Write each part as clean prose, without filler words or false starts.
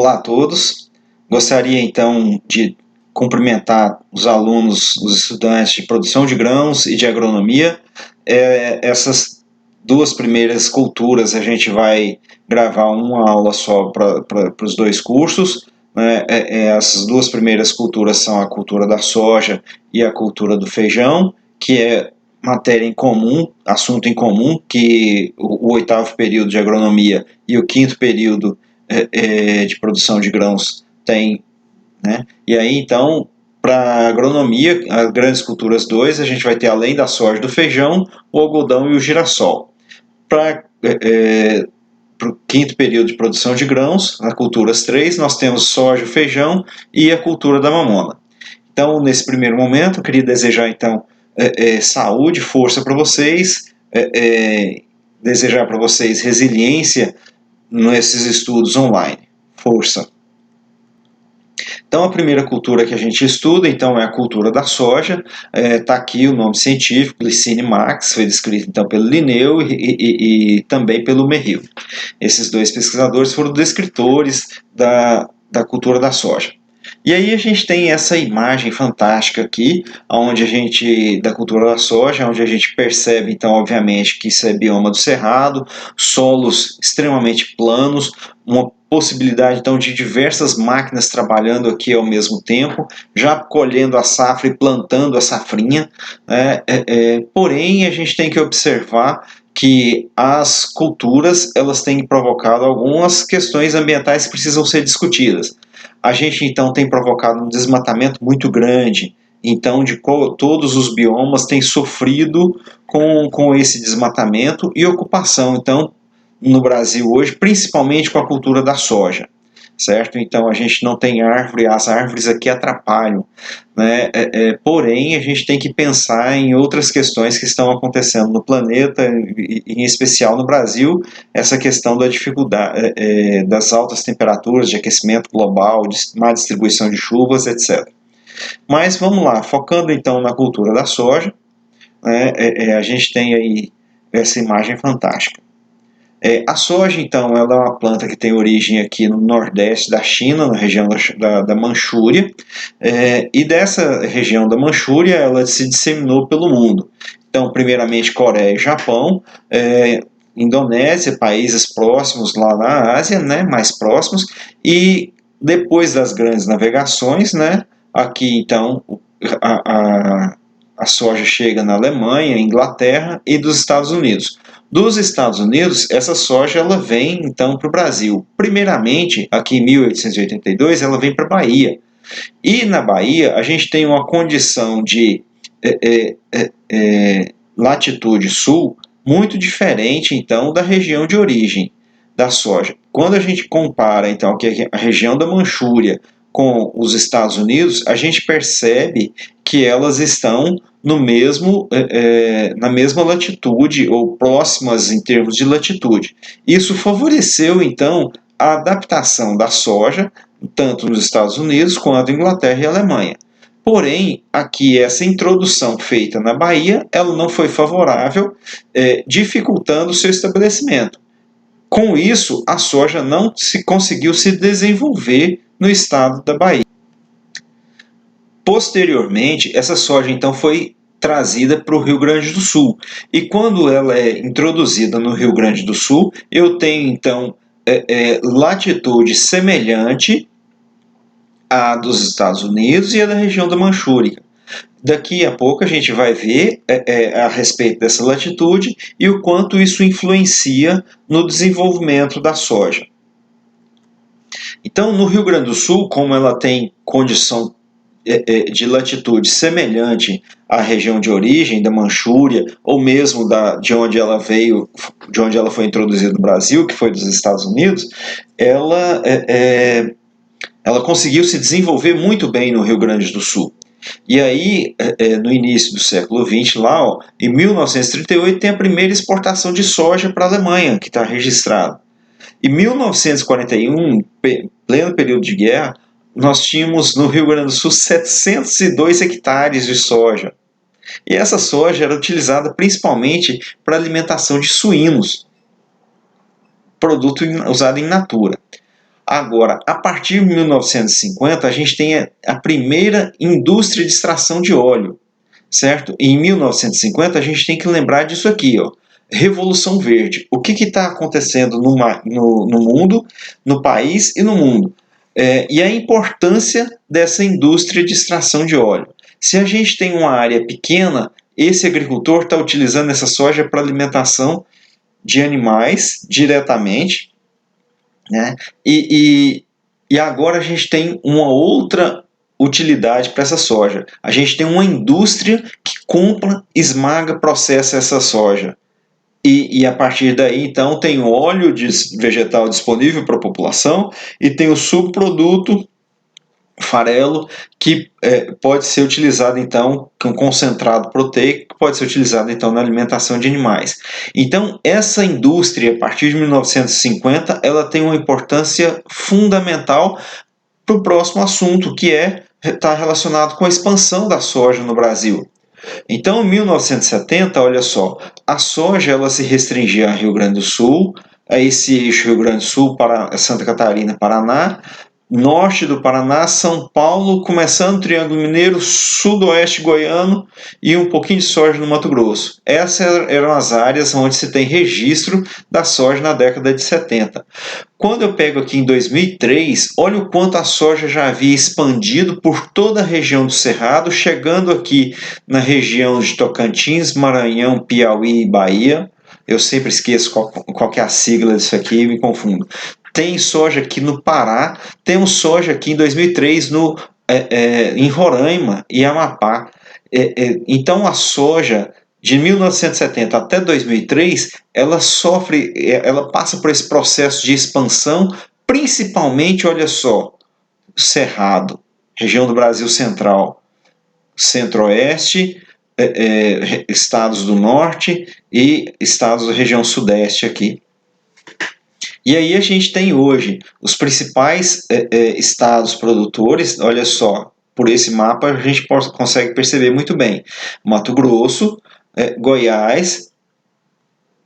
Olá a todos. Gostaria então de cumprimentar os alunos, os estudantes de produção de grãos e de agronomia. Essas duas primeiras culturas a gente vai gravar uma aula só para os dois cursos. Essas duas primeiras culturas são a cultura da soja e a cultura do feijão, que é matéria em comum, assunto em comum, que o oitavo período de agronomia e o quinto período de produção de grãos tem, né? E aí então, para agronomia, as grandes culturas 2, a gente vai ter, além da soja e do feijão, o algodão e o girassol. Para o quinto período de produção de grãos, na culturas 3, nós temos soja, feijão e a cultura da mamona. Então, nesse primeiro momento, eu queria desejar então saúde, força para vocês, desejar para vocês resiliência nesses estudos online. Força! Então, a primeira cultura que a gente estuda então, é a cultura da soja. Está aqui o nome científico, Glycine max, foi descrito então, pelo Linneu e também pelo Merrill. Esses dois pesquisadores foram descritores da cultura da soja. E aí a gente tem essa imagem fantástica aqui, onde a gente, da cultura da soja, onde a gente percebe, então, obviamente, que isso é bioma do cerrado, solos extremamente planos, uma possibilidade, então, de diversas máquinas trabalhando aqui ao mesmo tempo, já colhendo a safra e plantando a safrinha. Porém, a gente tem que observar que as culturas elas têm provocado algumas questões ambientais que precisam ser discutidas. A gente então tem provocado um desmatamento muito grande, então todos os biomas têm sofrido com esse desmatamento e ocupação, então, no Brasil hoje, principalmente com a cultura da soja, certo? Então a gente não tem árvore, as árvores aqui atrapalham, né? Porém, a gente tem que pensar em outras questões que estão acontecendo no planeta, em especial no Brasil, essa questão da dificuldade das altas temperaturas, de aquecimento global, de má distribuição de chuvas, etc. Mas vamos lá, focando então na cultura da soja, né? A gente tem aí essa imagem fantástica. A soja, então, ela é uma planta que tem origem aqui no nordeste da China, na região da Manchúria, e dessa região da Manchúria ela se disseminou pelo mundo. Então, primeiramente Coreia e Japão, Indonésia, países próximos lá na Ásia, né, mais próximos, e depois das grandes navegações, né, aqui então a soja chega na Alemanha, Inglaterra e dos Estados Unidos. Dos Estados Unidos, essa soja ela vem então para o Brasil. Primeiramente, aqui em 1882, ela vem para a Bahia. E na Bahia, a gente tem uma condição de latitude sul muito diferente então da região de origem da soja. Quando a gente compara então a região da Manchúria com os Estados Unidos, a gente percebe que elas estão no mesmo, na mesma latitude ou próximas em termos de latitude. Isso favoreceu então a adaptação da soja tanto nos Estados Unidos quanto na Inglaterra e Alemanha. Porém, aqui essa introdução feita na Bahia, ela não foi favorável, dificultando o seu estabelecimento. Com isso, a soja não conseguiu se desenvolver no estado da Bahia. Posteriormente, essa soja então foi trazida para o Rio Grande do Sul. E quando ela é introduzida no Rio Grande do Sul, eu tenho então latitude semelhante à dos Estados Unidos e à da região da Manchúria. Daqui a pouco a gente vai ver a respeito dessa latitude e o quanto isso influencia no desenvolvimento da soja. Então, no Rio Grande do Sul, como ela tem condição de latitude semelhante à região de origem da Manchúria, ou mesmo de onde ela veio, de onde ela foi introduzida no Brasil, que foi dos Estados Unidos, ela conseguiu se desenvolver muito bem no Rio Grande do Sul. E aí, no início do século XX, lá, em 1938, tem a primeira exportação de soja para a Alemanha, que está registrada. Em 1941, pleno período de guerra, nós tínhamos no Rio Grande do Sul 702 hectares de soja. E essa soja era utilizada principalmente para alimentação de suínos, produto usado in natura. Agora, a partir de 1950, a gente tem a primeira indústria de extração de óleo, certo? E em 1950, a gente tem que lembrar disso aqui, ó. Revolução Verde. O que está acontecendo no mundo, no país e no mundo? E a importância dessa indústria de extração de óleo. Se a gente tem uma área pequena, esse agricultor está utilizando essa soja para alimentação de animais diretamente, né? E agora a gente tem uma outra utilidade para essa soja. A gente tem uma indústria que compra, esmaga, processa essa soja. E a partir daí, então, tem o óleo vegetal disponível para a população e tem o subproduto farelo que pode ser utilizado, então, com concentrado proteico, que pode ser utilizado, então, na alimentação de animais. Então, essa indústria, a partir de 1950, ela tem uma importância fundamental para o próximo assunto, que está relacionado com a expansão da soja no Brasil. Então, em 1970, olha só, a soja ela se restringia a Rio Grande do Sul, a esse eixo Rio Grande do Sul, para Santa Catarina, Paraná, norte do Paraná, São Paulo, começando o Triângulo Mineiro, sudoeste goiano e um pouquinho de soja no Mato Grosso. Essas eram as áreas onde se tem registro da soja na década de 70. Quando eu pego aqui em 2003, olha o quanto a soja já havia expandido por toda a região do Cerrado, chegando aqui na região de Tocantins, Maranhão, Piauí e Bahia. Eu sempre esqueço qual que é a sigla disso aqui e me confundo. Tem soja aqui no Pará, temos soja aqui em 2003 em Roraima e Amapá. Então a soja de 1970 até 2003, ela passa por esse processo de expansão, principalmente, olha só, Cerrado, região do Brasil Central, Centro-Oeste, estados do Norte e estados da região Sudeste aqui. E aí a gente tem hoje os principais estados produtores, olha só, por esse mapa a gente consegue perceber muito bem. Mato Grosso, Goiás,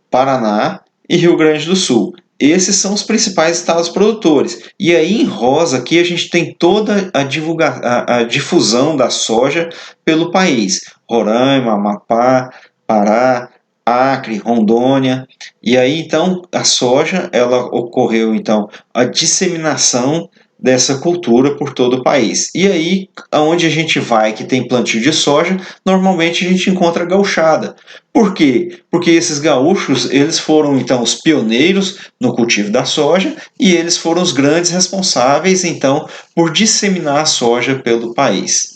Paraná e Rio Grande do Sul. Esses são os principais estados produtores. E aí em rosa aqui a gente tem toda a difusão da soja pelo país. Roraima, Amapá, Pará, Acre, Rondônia. E aí então a soja, ela ocorreu então a disseminação dessa cultura por todo o país. E aí, aonde a gente vai que tem plantio de soja, normalmente a gente encontra gauchada. Por quê? Porque esses gaúchos, eles foram então os pioneiros no cultivo da soja e eles foram os grandes responsáveis então por disseminar a soja pelo país.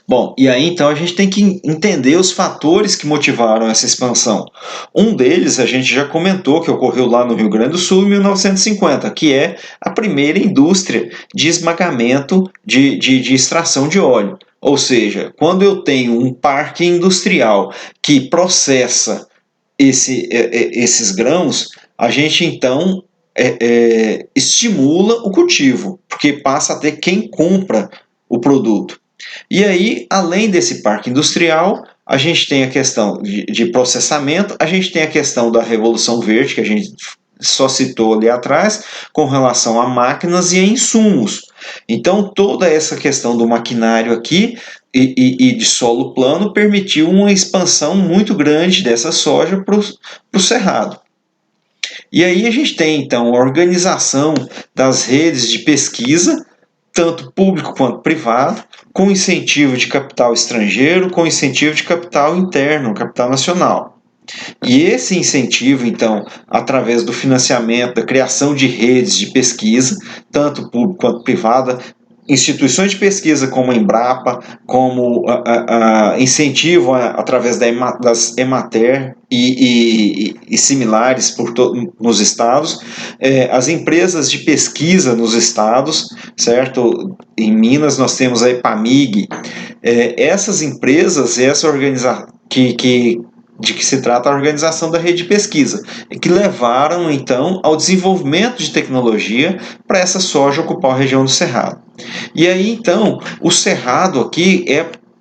Bom, e aí então a gente tem que entender os fatores que motivaram essa expansão. Um deles a gente já comentou que ocorreu lá no Rio Grande do Sul em 1950, que é a primeira indústria de esmagamento de extração de óleo. Ou seja, quando eu tenho um parque industrial que processa esses grãos, a gente então estimula o cultivo, porque passa a ter quem compra o produto. E aí, além desse parque industrial, a gente tem a questão de processamento, a gente tem a questão da Revolução Verde, que a gente só citou ali atrás, com relação a máquinas e a insumos. Então, toda essa questão do maquinário aqui e de solo plano permitiu uma expansão muito grande dessa soja para o Cerrado. E aí a gente tem, então, a organização das redes de pesquisa, tanto público quanto privado, com incentivo de capital estrangeiro, com incentivo de capital interno, capital nacional. E esse incentivo, então, através do financiamento, da criação de redes de pesquisa, tanto público quanto privada, instituições de pesquisa como a Embrapa, como incentivo através das Emater e similares nos estados, as empresas de pesquisa nos estados, certo? Em Minas nós temos a EPAMIG, essas empresas, essa organização de que se trata a organização da rede de pesquisa, que levaram então ao desenvolvimento de tecnologia para essa soja ocupar a região do Cerrado. E aí então o Cerrado aqui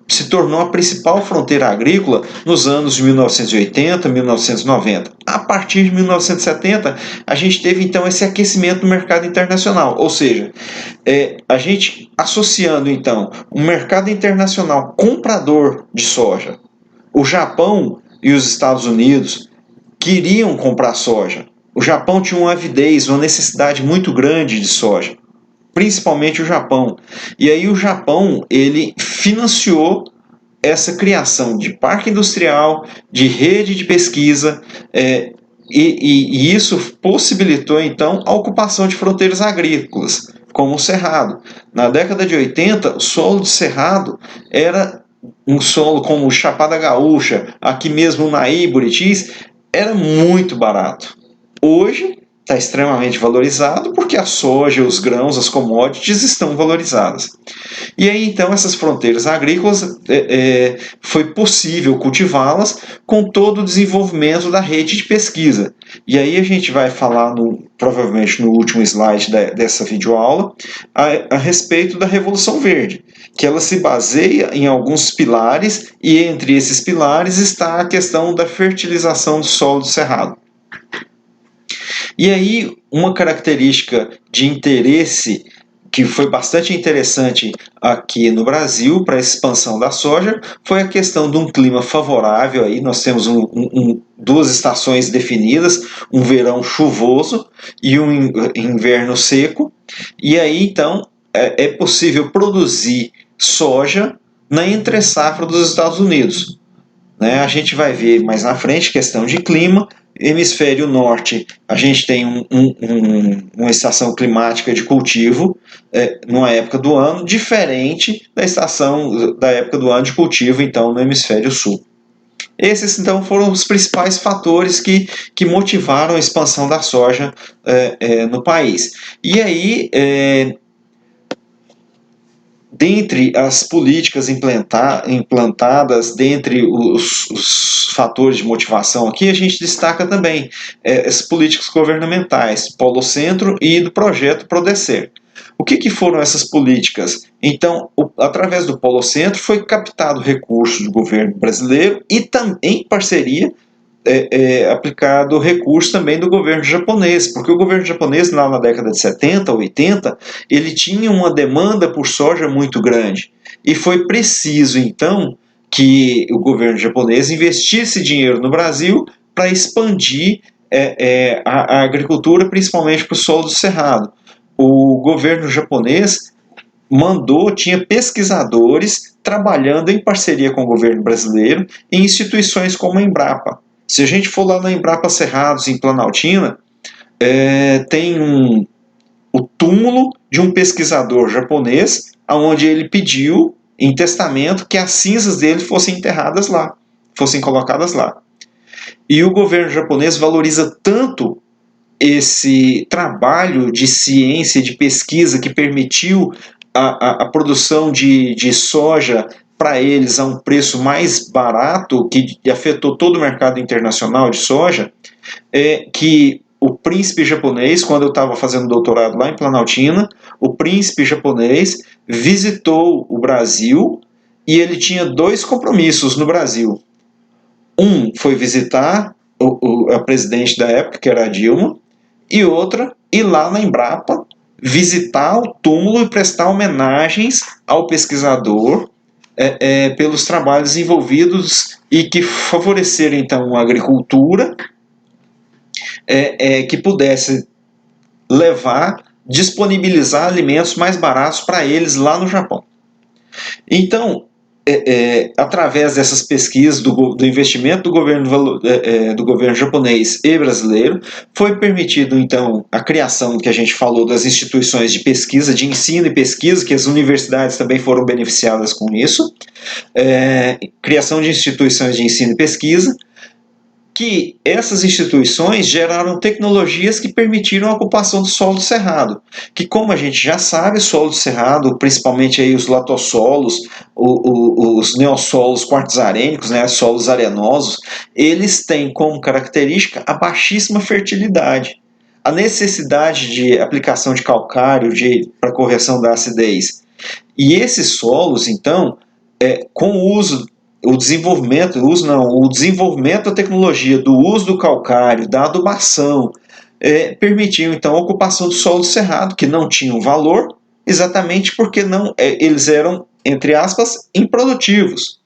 se tornou a principal fronteira agrícola nos anos de 1980, 1990. A partir de 1970, a gente teve então esse aquecimento no mercado internacional, ou seja, a gente associando então um mercado internacional comprador de soja, o Japão e os Estados Unidos queriam comprar soja. O Japão tinha uma avidez, uma necessidade muito grande de soja, principalmente o Japão. E aí o Japão, ele financiou essa criação de parque industrial, de rede de pesquisa, e isso possibilitou então a ocupação de fronteiras agrícolas, como o Cerrado. Na década de 80, o solo de Cerrado era um solo como Chapada Gaúcha, aqui mesmo Naí, Buritis, era muito barato. Hoje está extremamente valorizado porque a soja, os grãos, as commodities estão valorizadas. E aí então essas fronteiras agrícolas foi possível cultivá-las com todo o desenvolvimento da rede de pesquisa. E aí a gente vai falar provavelmente no último slide dessa videoaula a respeito da Revolução Verde, que ela se baseia em alguns pilares e entre esses pilares está a questão da fertilização do solo do cerrado. E aí, uma característica de interesse que foi bastante interessante aqui no Brasil para a expansão da soja foi a questão de um clima favorável. Aí nós temos duas estações definidas, um verão chuvoso e um inverno seco. E aí, então, é possível produzir soja na entre-safra dos Estados Unidos. Né? A gente vai ver mais na frente questão de clima. Hemisfério norte, a gente tem uma estação climática de cultivo numa época do ano diferente da época do ano de cultivo, então, no hemisfério sul. Esses, então, foram os principais fatores que motivaram a expansão da soja no país. E aí, dentre as políticas implantadas, dentre os fatores de motivação aqui, a gente destaca também as políticas governamentais, Polo Centro e do projeto Prodescer. O que foram essas políticas? Então, através do Polo Centro foi captado recursos do governo brasileiro e também em parceria aplicado recurso também do governo japonês, porque o governo japonês lá na década de 70, 80, ele tinha uma demanda por soja muito grande e foi preciso então que o governo japonês investisse dinheiro no Brasil para expandir a agricultura, principalmente para o solo do cerrado. O governo japonês tinha pesquisadores trabalhando em parceria com o governo brasileiro em instituições como a Embrapa. Se a gente for lá na Embrapa Cerrados, em Planaltina, tem o túmulo de um pesquisador japonês, onde ele pediu, em testamento, que as cinzas dele fossem enterradas lá, fossem colocadas lá. E o governo japonês valoriza tanto esse trabalho de ciência, de pesquisa, que permitiu a produção de soja para eles a um preço mais barato, que afetou todo o mercado internacional de soja, que o príncipe japonês, quando eu estava fazendo doutorado lá em Planaltina, o príncipe japonês visitou o Brasil e ele tinha 2 compromissos no Brasil. Um foi visitar a presidente da época, que era a Dilma, e outra, ir lá na Embrapa, visitar o túmulo e prestar homenagens ao pesquisador pelos trabalhos envolvidos e que favoreceram então a agricultura que pudesse disponibilizar alimentos mais baratos para eles lá no Japão. Então, através dessas pesquisas, do investimento do governo japonês e brasileiro, foi permitido, então, a criação, que a gente falou, das instituições de pesquisa, de ensino e pesquisa, que as universidades também foram beneficiadas com isso, criação de instituições de ensino e pesquisa, que essas instituições geraram tecnologias que permitiram a ocupação do solo do cerrado, que, como a gente já sabe, o solo do cerrado, principalmente aí os latossolos, os neossolos quartzarênicos, né, solos arenosos, eles têm como característica a baixíssima fertilidade, a necessidade de aplicação de calcário para correção da acidez. E esses solos, então, com o desenvolvimento da tecnologia do uso do calcário, da adubação, permitiam então a ocupação do solo do cerrado, que não tinham valor, exatamente porque eles eram, entre aspas, improdutivos.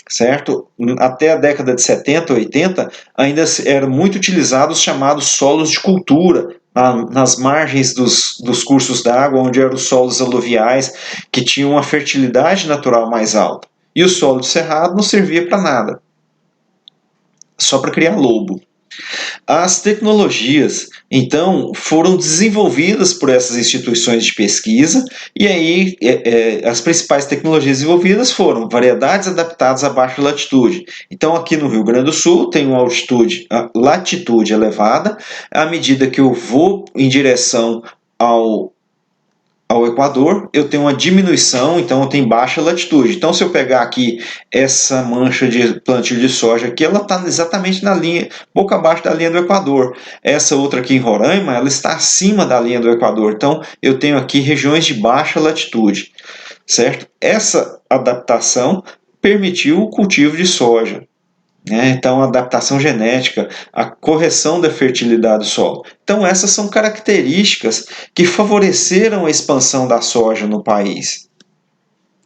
Certo? Até a década de 70, 80, ainda eram muito utilizados os chamados solos de cultura, nas margens dos cursos d'água, onde eram os solos aluviais, que tinham uma fertilidade natural mais alta. E o solo de cerrado não servia para nada, só para criar lobo. As tecnologias, então, foram desenvolvidas por essas instituições de pesquisa, e aí as principais tecnologias desenvolvidas foram variedades adaptadas a baixa latitude. Então, aqui no Rio Grande do Sul, tem uma latitude elevada, à medida que eu vou em direção ao Equador, eu tenho uma diminuição, então eu tenho baixa latitude. Então, se eu pegar aqui essa mancha de plantio de soja aqui, ela está exatamente na linha, pouco abaixo da linha do Equador. Essa outra aqui em Roraima, ela está acima da linha do Equador. Então, eu tenho aqui regiões de baixa latitude, certo? Essa adaptação permitiu o cultivo de soja. Então, a adaptação genética, a correção da fertilidade do solo. Então, essas são características que favoreceram a expansão da soja no país.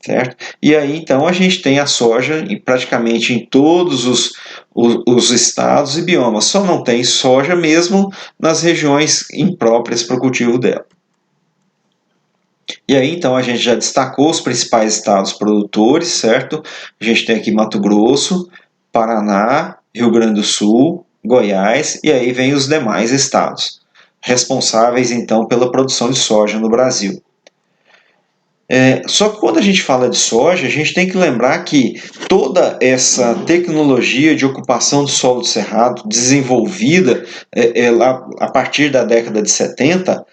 Certo? E aí, então, a gente tem a soja praticamente em todos os estados e biomas. Só não tem soja mesmo nas regiões impróprias para o cultivo dela. E aí, então, a gente já destacou os principais estados produtores, certo? A gente tem aqui Mato Grosso, Paraná, Rio Grande do Sul, Goiás, e aí vem os demais estados, responsáveis então pela produção de soja no Brasil. Só que quando a gente fala de soja, a gente tem que lembrar que toda essa tecnologia de ocupação do solo do cerrado, desenvolvida a partir da década de 70,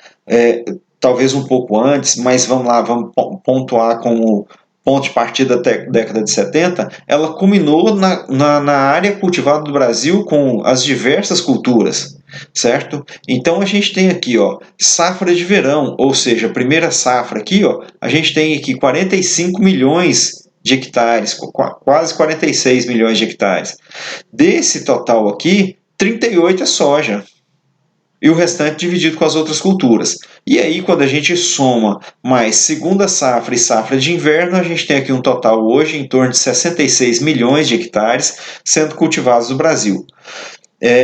talvez um pouco antes, mas vamos pontuar como ponto de partida da década de 70, ela culminou na área cultivada do Brasil com as diversas culturas, certo? Então a gente tem aqui, safra de verão, ou seja, a primeira safra aqui, a gente tem aqui 45 milhões de hectares, quase 46 milhões de hectares. Desse total aqui, 38 é soja, e o restante dividido com as outras culturas. E aí, quando a gente soma mais segunda safra e safra de inverno, a gente tem aqui um total hoje em torno de 66 milhões de hectares sendo cultivados no Brasil.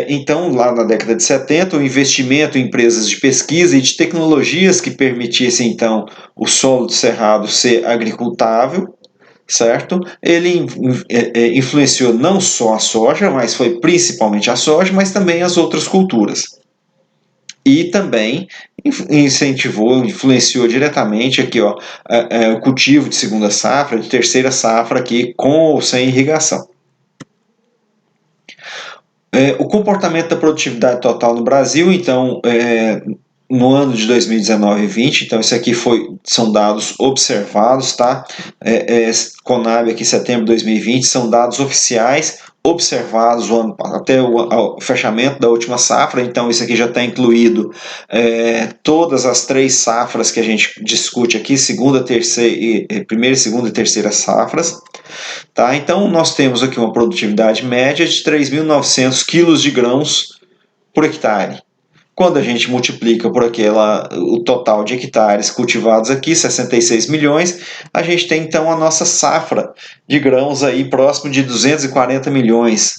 Então, lá na década de 70, o investimento em empresas de pesquisa e de tecnologias que permitissem, então, o solo do cerrado ser agricultável, certo? Ele influenciou não só a soja, mas foi principalmente a soja, mas também as outras culturas. E também influenciou diretamente aqui, o cultivo de segunda safra, de terceira safra aqui, com ou sem irrigação. O comportamento da produtividade total no Brasil, então, no ano de 2019 e 2020, então isso aqui são dados observados, tá? Conab aqui, setembro de 2020, são dados oficiais observados até o fechamento da última safra, então isso aqui já está incluído todas as 3 safras que a gente discute aqui, primeira, segunda e terceira safras. Tá? Então nós temos aqui uma produtividade média de 3.900 quilos de grãos por hectare. Quando a gente multiplica por o total de hectares cultivados aqui, 66 milhões, a gente tem então a nossa safra de grãos aí próximo de 240 milhões.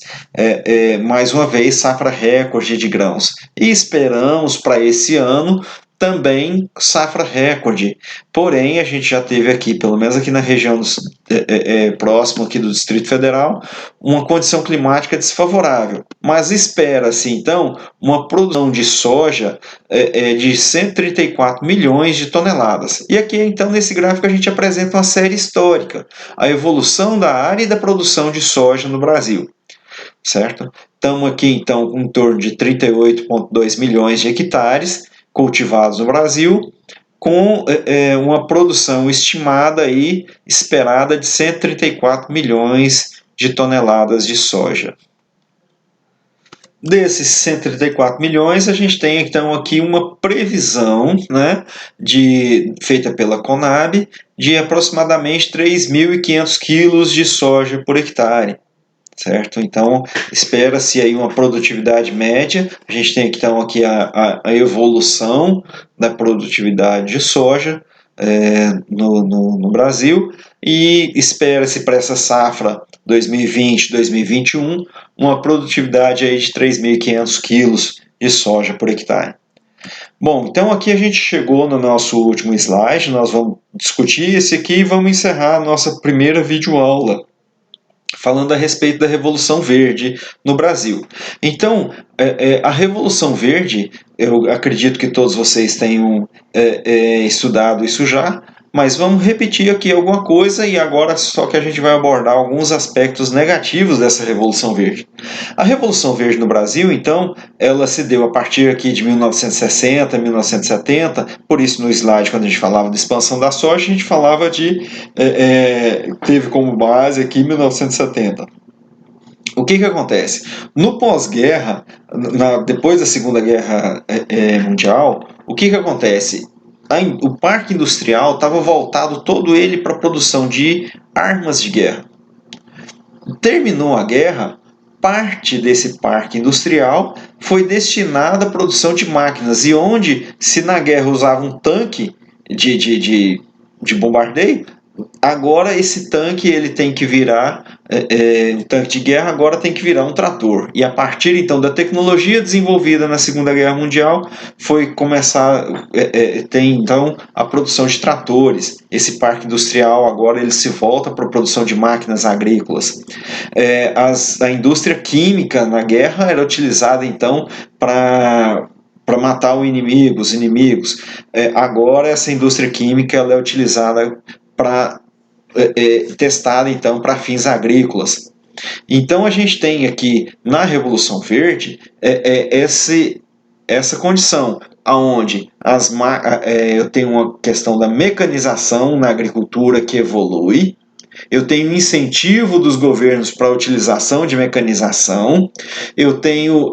Mais uma vez, safra recorde de grãos. E esperamos para esse ano também safra recorde. Porém, a gente já teve aqui, pelo menos aqui na região próximo aqui do Distrito Federal, uma condição climática desfavorável. Mas espera-se, então, uma produção de soja de 134 milhões de toneladas. E aqui, então, nesse gráfico, a gente apresenta uma série histórica, a evolução da área e da produção de soja no Brasil. Certo? Estamos aqui, então, em torno de 38,2 milhões de hectares cultivados no Brasil, com uma produção estimada aí, esperada de 134 milhões de toneladas de soja. Desses 134 milhões, a gente tem então aqui uma previsão, né, feita pela Conab de aproximadamente 3.500 quilos de soja por hectare. Certo? Então, espera-se aí uma produtividade média. A gente tem então aqui a evolução da produtividade de soja no Brasil, e espera-se para essa safra 2020-2021 uma produtividade aí de 3.500 quilos de soja por hectare. Bom, então aqui a gente chegou no nosso último slide, nós vamos discutir esse aqui e vamos encerrar a nossa primeira videoaula falando a respeito da Revolução Verde no Brasil. Então, a Revolução Verde, eu acredito que todos vocês tenham estudado isso já, mas vamos repetir aqui alguma coisa, e agora só que a gente vai abordar alguns aspectos negativos dessa Revolução Verde. A Revolução Verde no Brasil, então, ela se deu a partir aqui de 1960, 1970, por isso no slide, quando a gente falava de expansão da soja, a gente falava teve como base aqui 1970. O que acontece? No pós-guerra, depois da Segunda Guerra Mundial, o que acontece? O parque industrial estava voltado todo ele para a produção de armas de guerra. Terminou a guerra, parte desse parque industrial foi destinada à produção de máquinas, e onde, se na guerra usava um tanque de bombardeio, agora esse tanque ele tem que virar um tanque de guerra, agora tem que virar um trator. E a partir então da tecnologia desenvolvida na Segunda Guerra Mundial, foi começar tem então a produção de tratores. Esse parque industrial agora ele se volta para a produção de máquinas agrícolas. A indústria química na guerra era utilizada então para matar os inimigos. Agora essa indústria química ela é utilizada para testada então para fins agrícolas. Então a gente tem aqui na Revolução Verde essa condição aonde eu tenho uma questão da mecanização na agricultura que evolui, eu tenho incentivo dos governos para a utilização de mecanização, eu tenho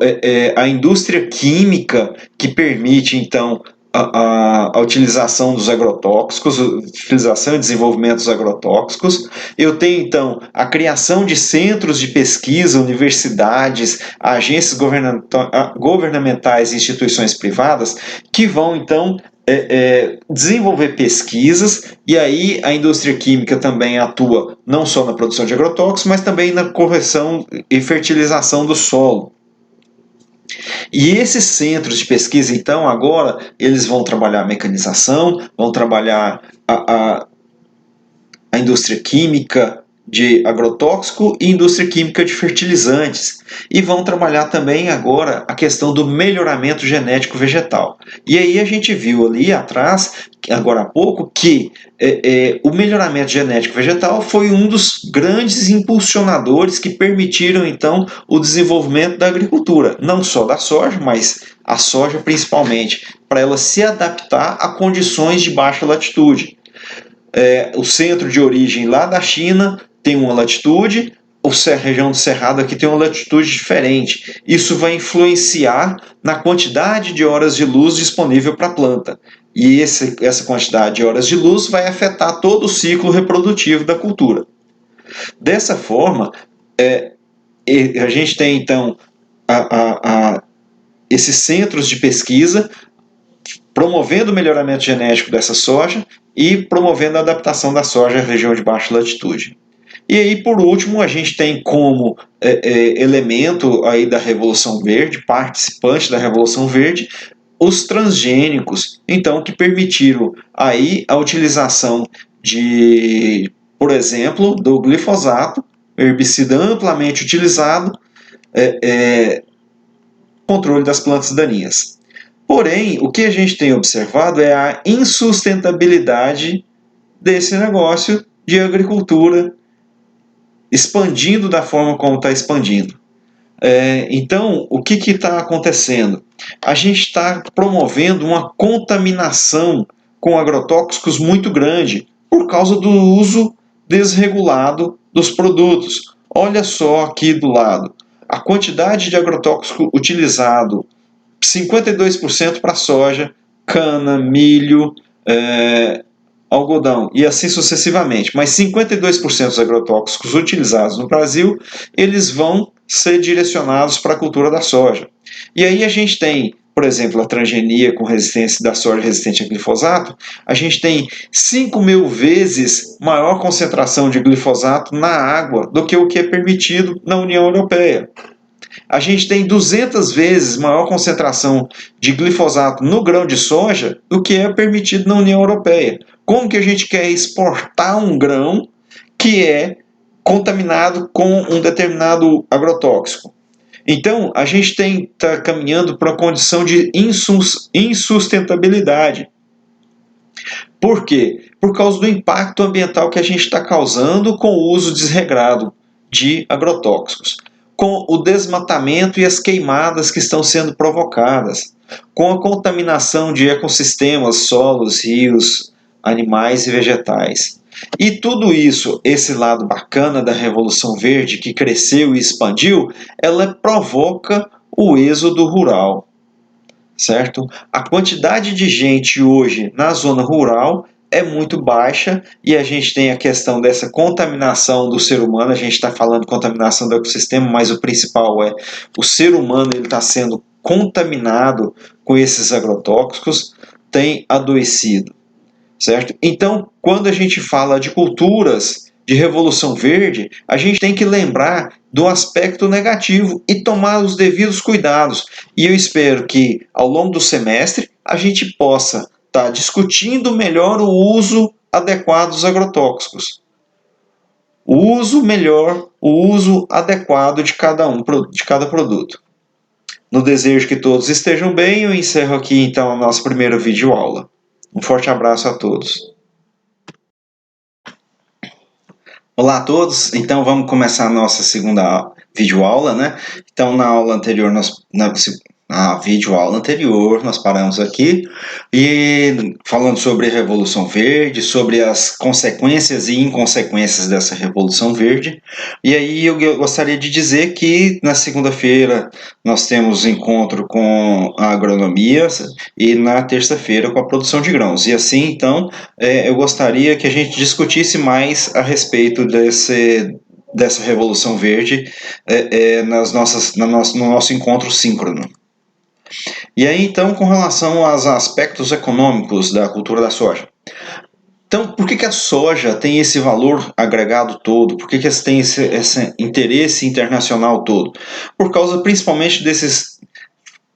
a indústria química que permite então a utilização dos agrotóxicos, utilização e desenvolvimento dos agrotóxicos. Eu tenho, então, a criação de centros de pesquisa, universidades, agências governamentais e instituições privadas que vão, então, desenvolver pesquisas, e aí a indústria química também atua não só na produção de agrotóxicos, mas também na correção e fertilização do solo. E esses centros de pesquisa, então, agora, eles vão trabalhar a mecanização, vão trabalhar a indústria química de agrotóxico e indústria química de fertilizantes. E vão trabalhar também agora a questão do melhoramento genético vegetal. E aí a gente viu ali atrás, agora há pouco, que o melhoramento genético vegetal foi um dos grandes impulsionadores que permitiram então o desenvolvimento da agricultura, não só da soja, mas a soja principalmente, para ela se adaptar a condições de baixa latitude. O centro de origem lá da China tem uma latitude, a região do Cerrado aqui tem uma latitude diferente. Isso vai influenciar na quantidade de horas de luz disponível para a planta. E essa quantidade de horas de luz vai afetar todo o ciclo reprodutivo da cultura. Dessa forma, a gente tem então esses centros de pesquisa promovendo o melhoramento genético dessa soja e promovendo a adaptação da soja à região de baixa latitude. E aí, por último, a gente tem como elemento aí da Revolução Verde, participante da Revolução Verde, os transgênicos, então, que permitiram aí a utilização por exemplo, do glifosato, herbicida amplamente utilizado, controle das plantas daninhas. Porém, o que a gente tem observado é a insustentabilidade desse negócio de agricultura expandindo da forma como está expandindo. Então, o que está acontecendo? A gente está promovendo uma contaminação com agrotóxicos muito grande por causa do uso desregulado dos produtos. Olha só aqui do lado. a quantidade de agrotóxico utilizado, 52% para soja, cana, milho, algodão e assim sucessivamente. Mas 52% dos agrotóxicos utilizados no Brasil, eles vão ser direcionados para a cultura da soja. E aí a gente tem, por exemplo, a transgenia com resistência da soja resistente a glifosato, a gente tem 5.000 vezes maior concentração de glifosato na água do que o que é permitido na União Europeia. A gente tem 200 vezes maior concentração de glifosato no grão de soja do que é permitido na União Europeia. Como que a gente quer exportar um grão que é contaminado com um determinado agrotóxico? Então, a gente está caminhando para uma condição de insustentabilidade. Por quê? Por causa do impacto ambiental que a gente está causando com o uso desregrado de agrotóxicos, com o desmatamento e as queimadas que estão sendo provocadas, com a contaminação de ecossistemas, solos, rios, animais e vegetais. E tudo isso, esse lado bacana da Revolução Verde, que cresceu e expandiu, ela provoca o êxodo rural, certo? A quantidade de gente hoje na zona rural é muito baixa e a gente tem a questão dessa contaminação do ser humano. A gente está falando de contaminação do ecossistema, mas o principal é o ser humano, ele está sendo contaminado com esses agrotóxicos, tem adoecido, certo? Então, quando a gente fala de culturas de Revolução Verde, a gente tem que lembrar do aspecto negativo e tomar os devidos cuidados. E eu espero que, ao longo do semestre, a gente possa estar discutindo melhor o uso adequado dos agrotóxicos. O uso melhor, o uso adequado de cada produto. No desejo que todos estejam bem, eu encerro aqui então a nossa primeira videoaula. Um forte abraço a todos. Olá a todos, então vamos começar a nossa segunda videoaula, né? Então na aula anterior, na videoaula anterior, nós paramos aqui e falando sobre a Revolução Verde, sobre as consequências e inconsequências dessa Revolução Verde. E aí eu gostaria de dizer que na segunda-feira nós temos encontro com a agronomia e na terça-feira com a produção de grãos. E assim, então, eu gostaria que a gente discutisse mais a respeito dessa Revolução Verde no nosso encontro síncrono. E aí, então, com relação aos aspectos econômicos da cultura da soja. Então, por que a soja tem esse valor agregado todo? Por que tem esse interesse internacional todo? Por causa principalmente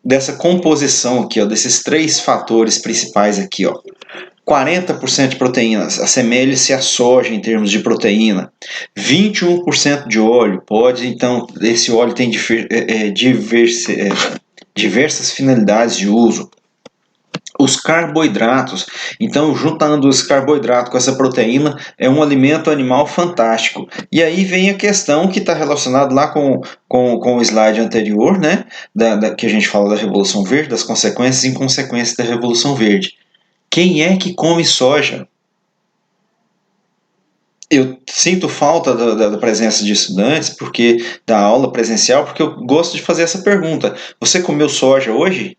dessa composição aqui, ó, desses três fatores principais aqui, ó. 40% de proteínas, assemelhe-se à soja em termos de proteína. 21% de óleo, esse óleo tem diversas finalidades de uso. Os carboidratos, então juntando os carboidratos com essa proteína, é um alimento animal fantástico. E aí vem a questão que está relacionada lá com o slide anterior, né, que a gente fala da Revolução Verde, das consequências e inconsequências da Revolução Verde. Quem é que come soja? Eu sinto falta da presença de estudantes da aula presencial, porque eu gosto de fazer essa pergunta. Você comeu soja hoje?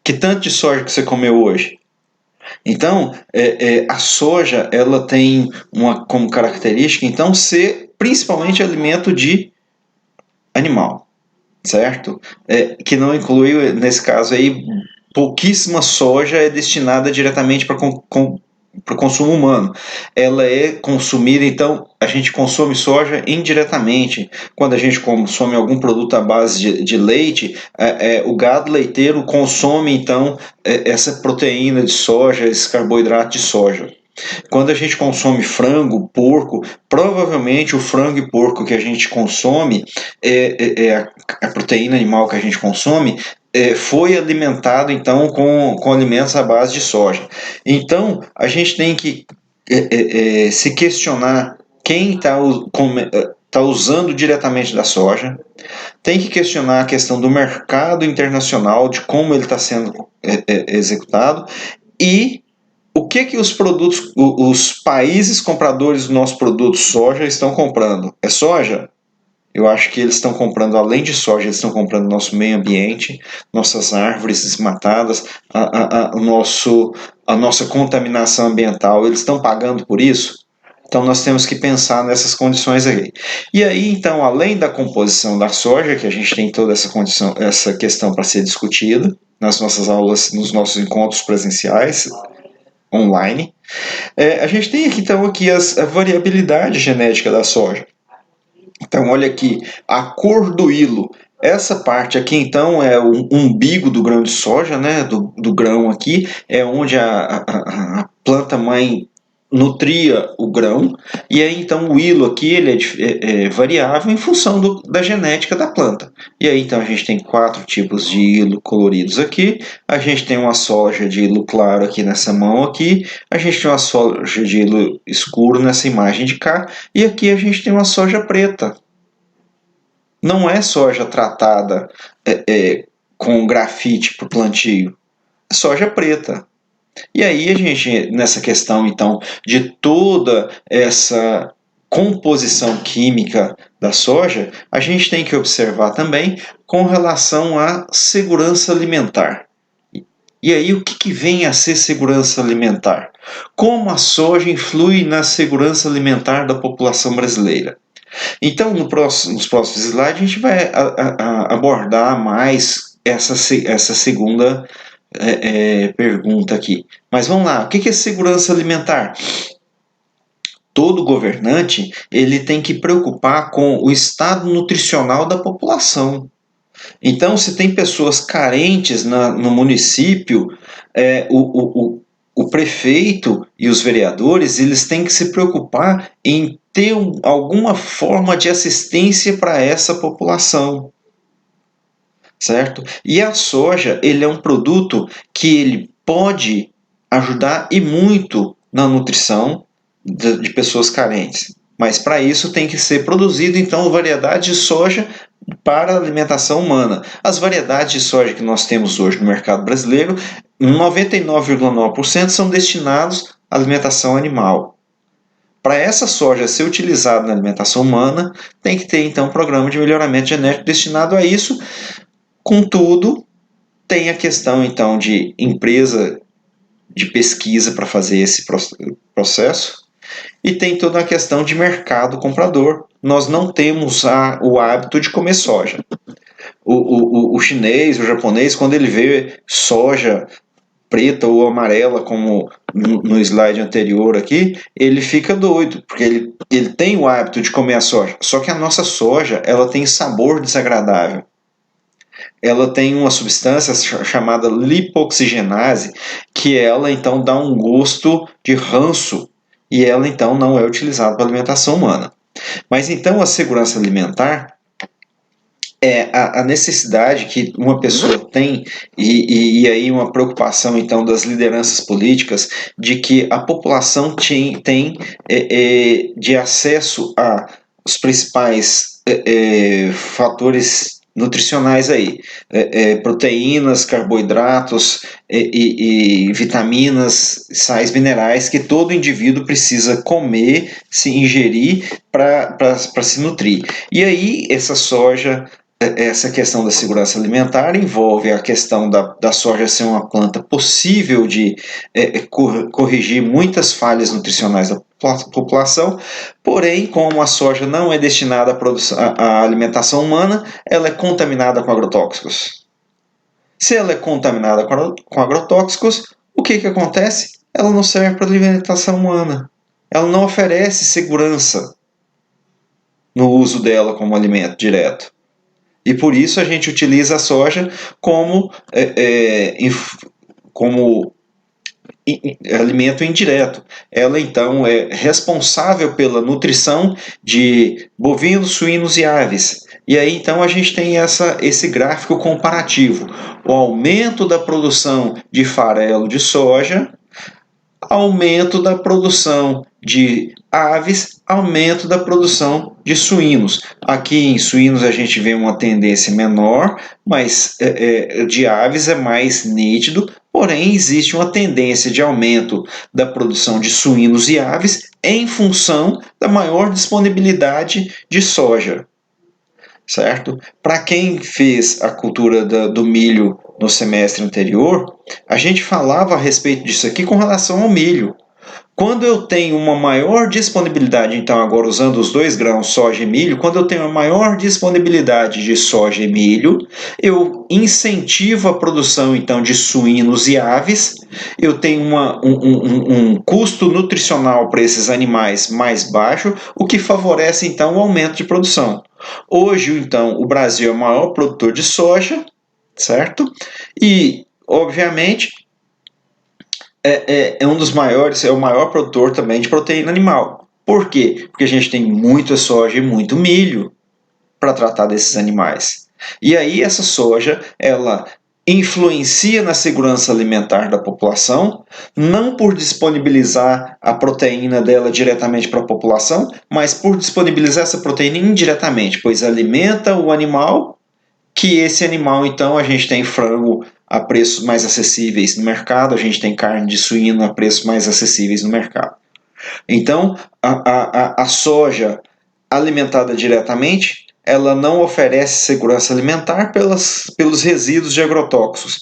Que tanto de soja que você comeu hoje? Então, a soja ela tem como característica, então, ser principalmente alimento de animal, certo? Que não inclui, nesse caso aí, pouquíssima soja é destinada diretamente para o consumo humano. Ela é consumida, então a gente consome soja indiretamente. Quando a gente consome algum produto à base de leite, o gado leiteiro consome então essa proteína de soja, esse carboidrato de soja. Quando a gente consome frango, porco, provavelmente o frango e porco que a gente consome, a proteína animal que a gente consome, foi alimentado então com alimentos à base de soja. Então a gente tem que se questionar quem está usando diretamente da soja, tem que questionar a questão do mercado internacional, de como ele está sendo executado e o que os países compradores do nosso produto soja estão comprando. É soja? Eu acho que eles estão comprando, além de soja, eles estão comprando nosso meio ambiente, nossas árvores desmatadas, a nossa contaminação ambiental. Eles estão pagando por isso? Então nós temos que pensar nessas condições aí. E aí, então, além da composição da soja, que a gente tem toda essa questão para ser discutida nas nossas aulas, nos nossos encontros presenciais, online, a gente tem aqui, então, a variabilidade genética da soja. Então, olha aqui, a cor do hilo. Essa parte aqui, então, é o umbigo do grão de soja, né? Do grão aqui, é onde a planta mãe nutria o grão, e aí então o hilo aqui ele é variável em função da genética da planta. E aí então a gente tem 4 tipos de hilo coloridos aqui, a gente tem uma soja de hilo claro aqui nessa mão aqui, a gente tem uma soja de hilo escuro nessa imagem de cá, e aqui a gente tem uma soja preta. Não é soja tratada com grafite para o plantio, é soja preta. E aí a gente, nessa questão então de toda essa composição química da soja, a gente tem que observar também com relação à segurança alimentar. E aí o que vem a ser segurança alimentar? Como a soja influi na segurança alimentar da população brasileira? Então, nos próximos slides, a gente vai abordar mais essa segunda pergunta aqui. Mas vamos lá, o que é segurança alimentar? Todo governante ele tem que preocupar com o estado nutricional da população. Então, se tem pessoas carentes no município, o prefeito e os vereadores eles têm que se preocupar em ter alguma forma de assistência para essa população. Certo? E a soja, ele é um produto que ele pode ajudar e muito na nutrição de pessoas carentes. Mas para isso tem que ser produzido, então, variedade de soja para a alimentação humana. As variedades de soja que nós temos hoje no mercado brasileiro, 99,9% são destinados à alimentação animal. Para essa soja ser utilizada na alimentação humana, tem que ter, então, um programa de melhoramento genético destinado a isso. Contudo, tem a questão então de empresa de pesquisa para fazer esse processo e tem toda a questão de mercado comprador. Nós não temos o hábito de comer soja. O chinês, o japonês, quando ele vê soja preta ou amarela, como no slide anterior aqui, ele fica doido, porque ele tem o hábito de comer a soja. Só que a nossa soja ela tem sabor desagradável. Ela tem uma substância chamada lipoxigenase, que ela então dá um gosto de ranço, e ela então não é utilizada para alimentação humana. Mas então a segurança alimentar é a necessidade que uma pessoa tem, e aí uma preocupação então das lideranças políticas, de que a população tem de acesso a os principais fatores nutricionais aí, proteínas, carboidratos e vitaminas, sais minerais que todo indivíduo precisa comer, se ingerir para se nutrir. E aí essa soja, essa questão da segurança alimentar envolve a questão da soja ser uma planta possível de corrigir muitas falhas nutricionais da população, porém, como a soja não é destinada à alimentação humana, ela é contaminada com agrotóxicos. Se ela é contaminada com agrotóxicos, o que acontece? Ela não serve para alimentação humana. Ela não oferece segurança no uso dela como alimento direto. E por isso a gente utiliza a soja como alimento indireto. Ela então é responsável pela nutrição de bovinos, suínos e aves. E aí então a gente tem esse gráfico comparativo. O aumento da produção de farelo de soja, aumento da produção de aves, aumento da produção de suínos. Aqui em suínos a gente vê uma tendência menor, mas de aves é mais nítido, porém existe uma tendência de aumento da produção de suínos e aves em função da maior disponibilidade de soja. certo? Para quem fez a cultura do milho no semestre anterior, a gente falava a respeito disso aqui com relação ao milho. Quando eu tenho uma maior disponibilidade, então agora usando os dois grãos, soja e milho, quando eu tenho uma maior disponibilidade de soja e milho, eu incentivo a produção então de suínos e aves, eu tenho um custo nutricional para esses animais mais baixo, o que favorece então o aumento de produção. Hoje, então, o Brasil é o maior produtor de soja, certo? E, obviamente, é um dos maiores, é o maior produtor também de proteína animal. Por quê? Porque a gente tem muita soja e muito milho para tratar desses animais. E aí essa soja, ela influencia na segurança alimentar da população, não por disponibilizar a proteína dela diretamente para a população, mas por disponibilizar essa proteína indiretamente, pois alimenta o animal, que esse animal, então, a gente tem frango a preços mais acessíveis no mercado, a gente tem carne de suíno a preços mais acessíveis no mercado. Então, a soja alimentada diretamente, ela não oferece segurança alimentar pelos resíduos de agrotóxicos.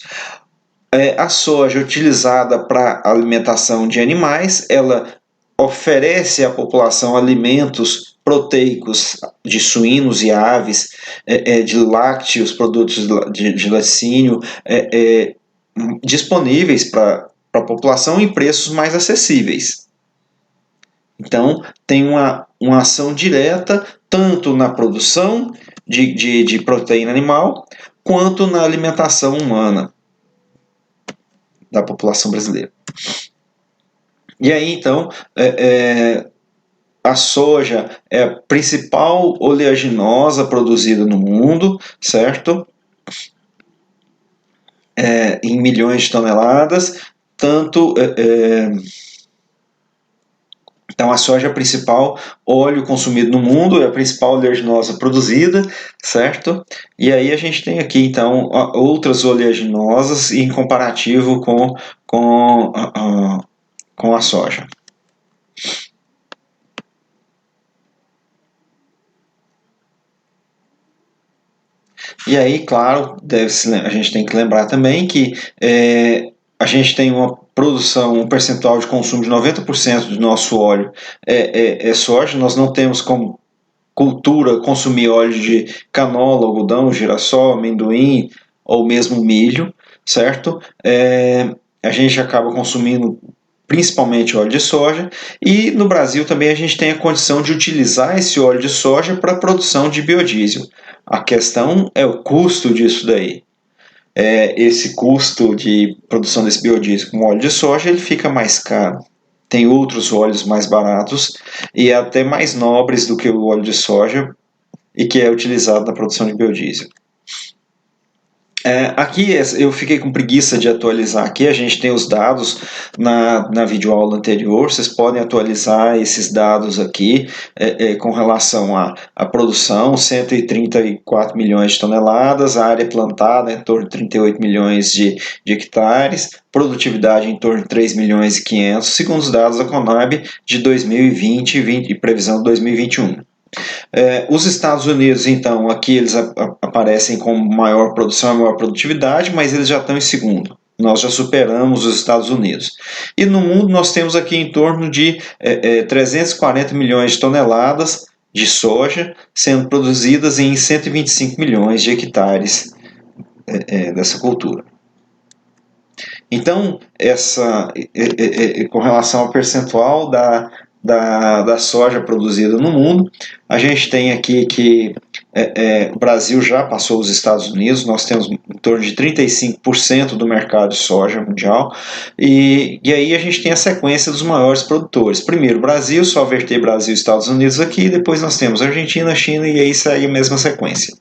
A soja utilizada para alimentação de animais, ela oferece à população alimentos proteicos de suínos e aves, de lácteos, produtos de laticínio, disponíveis para a população em preços mais acessíveis. Então, tem uma ação direta tanto na produção de proteína animal quanto na alimentação humana da população brasileira. E aí, então, a soja é a principal oleaginosa produzida no mundo, certo? Em milhões de toneladas, então a soja é o principal óleo consumido no mundo, é a principal oleaginosa produzida, certo? E aí a gente tem aqui então outras oleaginosas em comparativo com a soja. E aí, claro, a gente tem que lembrar também que a gente tem uma produção, um percentual de consumo de 90% do nosso óleo é soja. Nós não temos como cultura consumir óleo de canola, algodão, girassol, amendoim ou mesmo milho, certo? A gente acaba consumindo principalmente óleo de soja, e no Brasil também a gente tem a condição de utilizar esse óleo de soja para a produção de biodiesel. A questão é o custo disso daí. Esse custo de produção desse biodiesel com óleo de soja, ele fica mais caro. Tem outros óleos mais baratos e até mais nobres do que o óleo de soja e que é utilizado na produção de biodiesel. Aqui eu fiquei com preguiça de atualizar aqui, a gente tem os dados na videoaula anterior, vocês podem atualizar esses dados aqui com relação à produção, 134 milhões de toneladas, a área plantada em torno de 38 milhões de hectares, produtividade em torno de 3 milhões e 500, segundo os dados da Conab de 2020 e previsão de 2021. Os Estados Unidos, então, aqui eles aparecem com maior produção e maior produtividade, mas eles já estão em segundo. Nós já superamos os Estados Unidos. E no mundo nós temos aqui em torno de 340 milhões de toneladas de soja sendo produzidas em 125 milhões de hectares dessa cultura. Então, com relação ao percentual da soja produzida no mundo, a gente tem aqui que o Brasil já passou os Estados Unidos, nós temos em torno de 35% do mercado de soja mundial, e aí a gente tem a sequência dos maiores produtores. Primeiro Brasil, só verter Brasil e Estados Unidos aqui, depois nós temos Argentina, China, e aí segue a mesma sequência.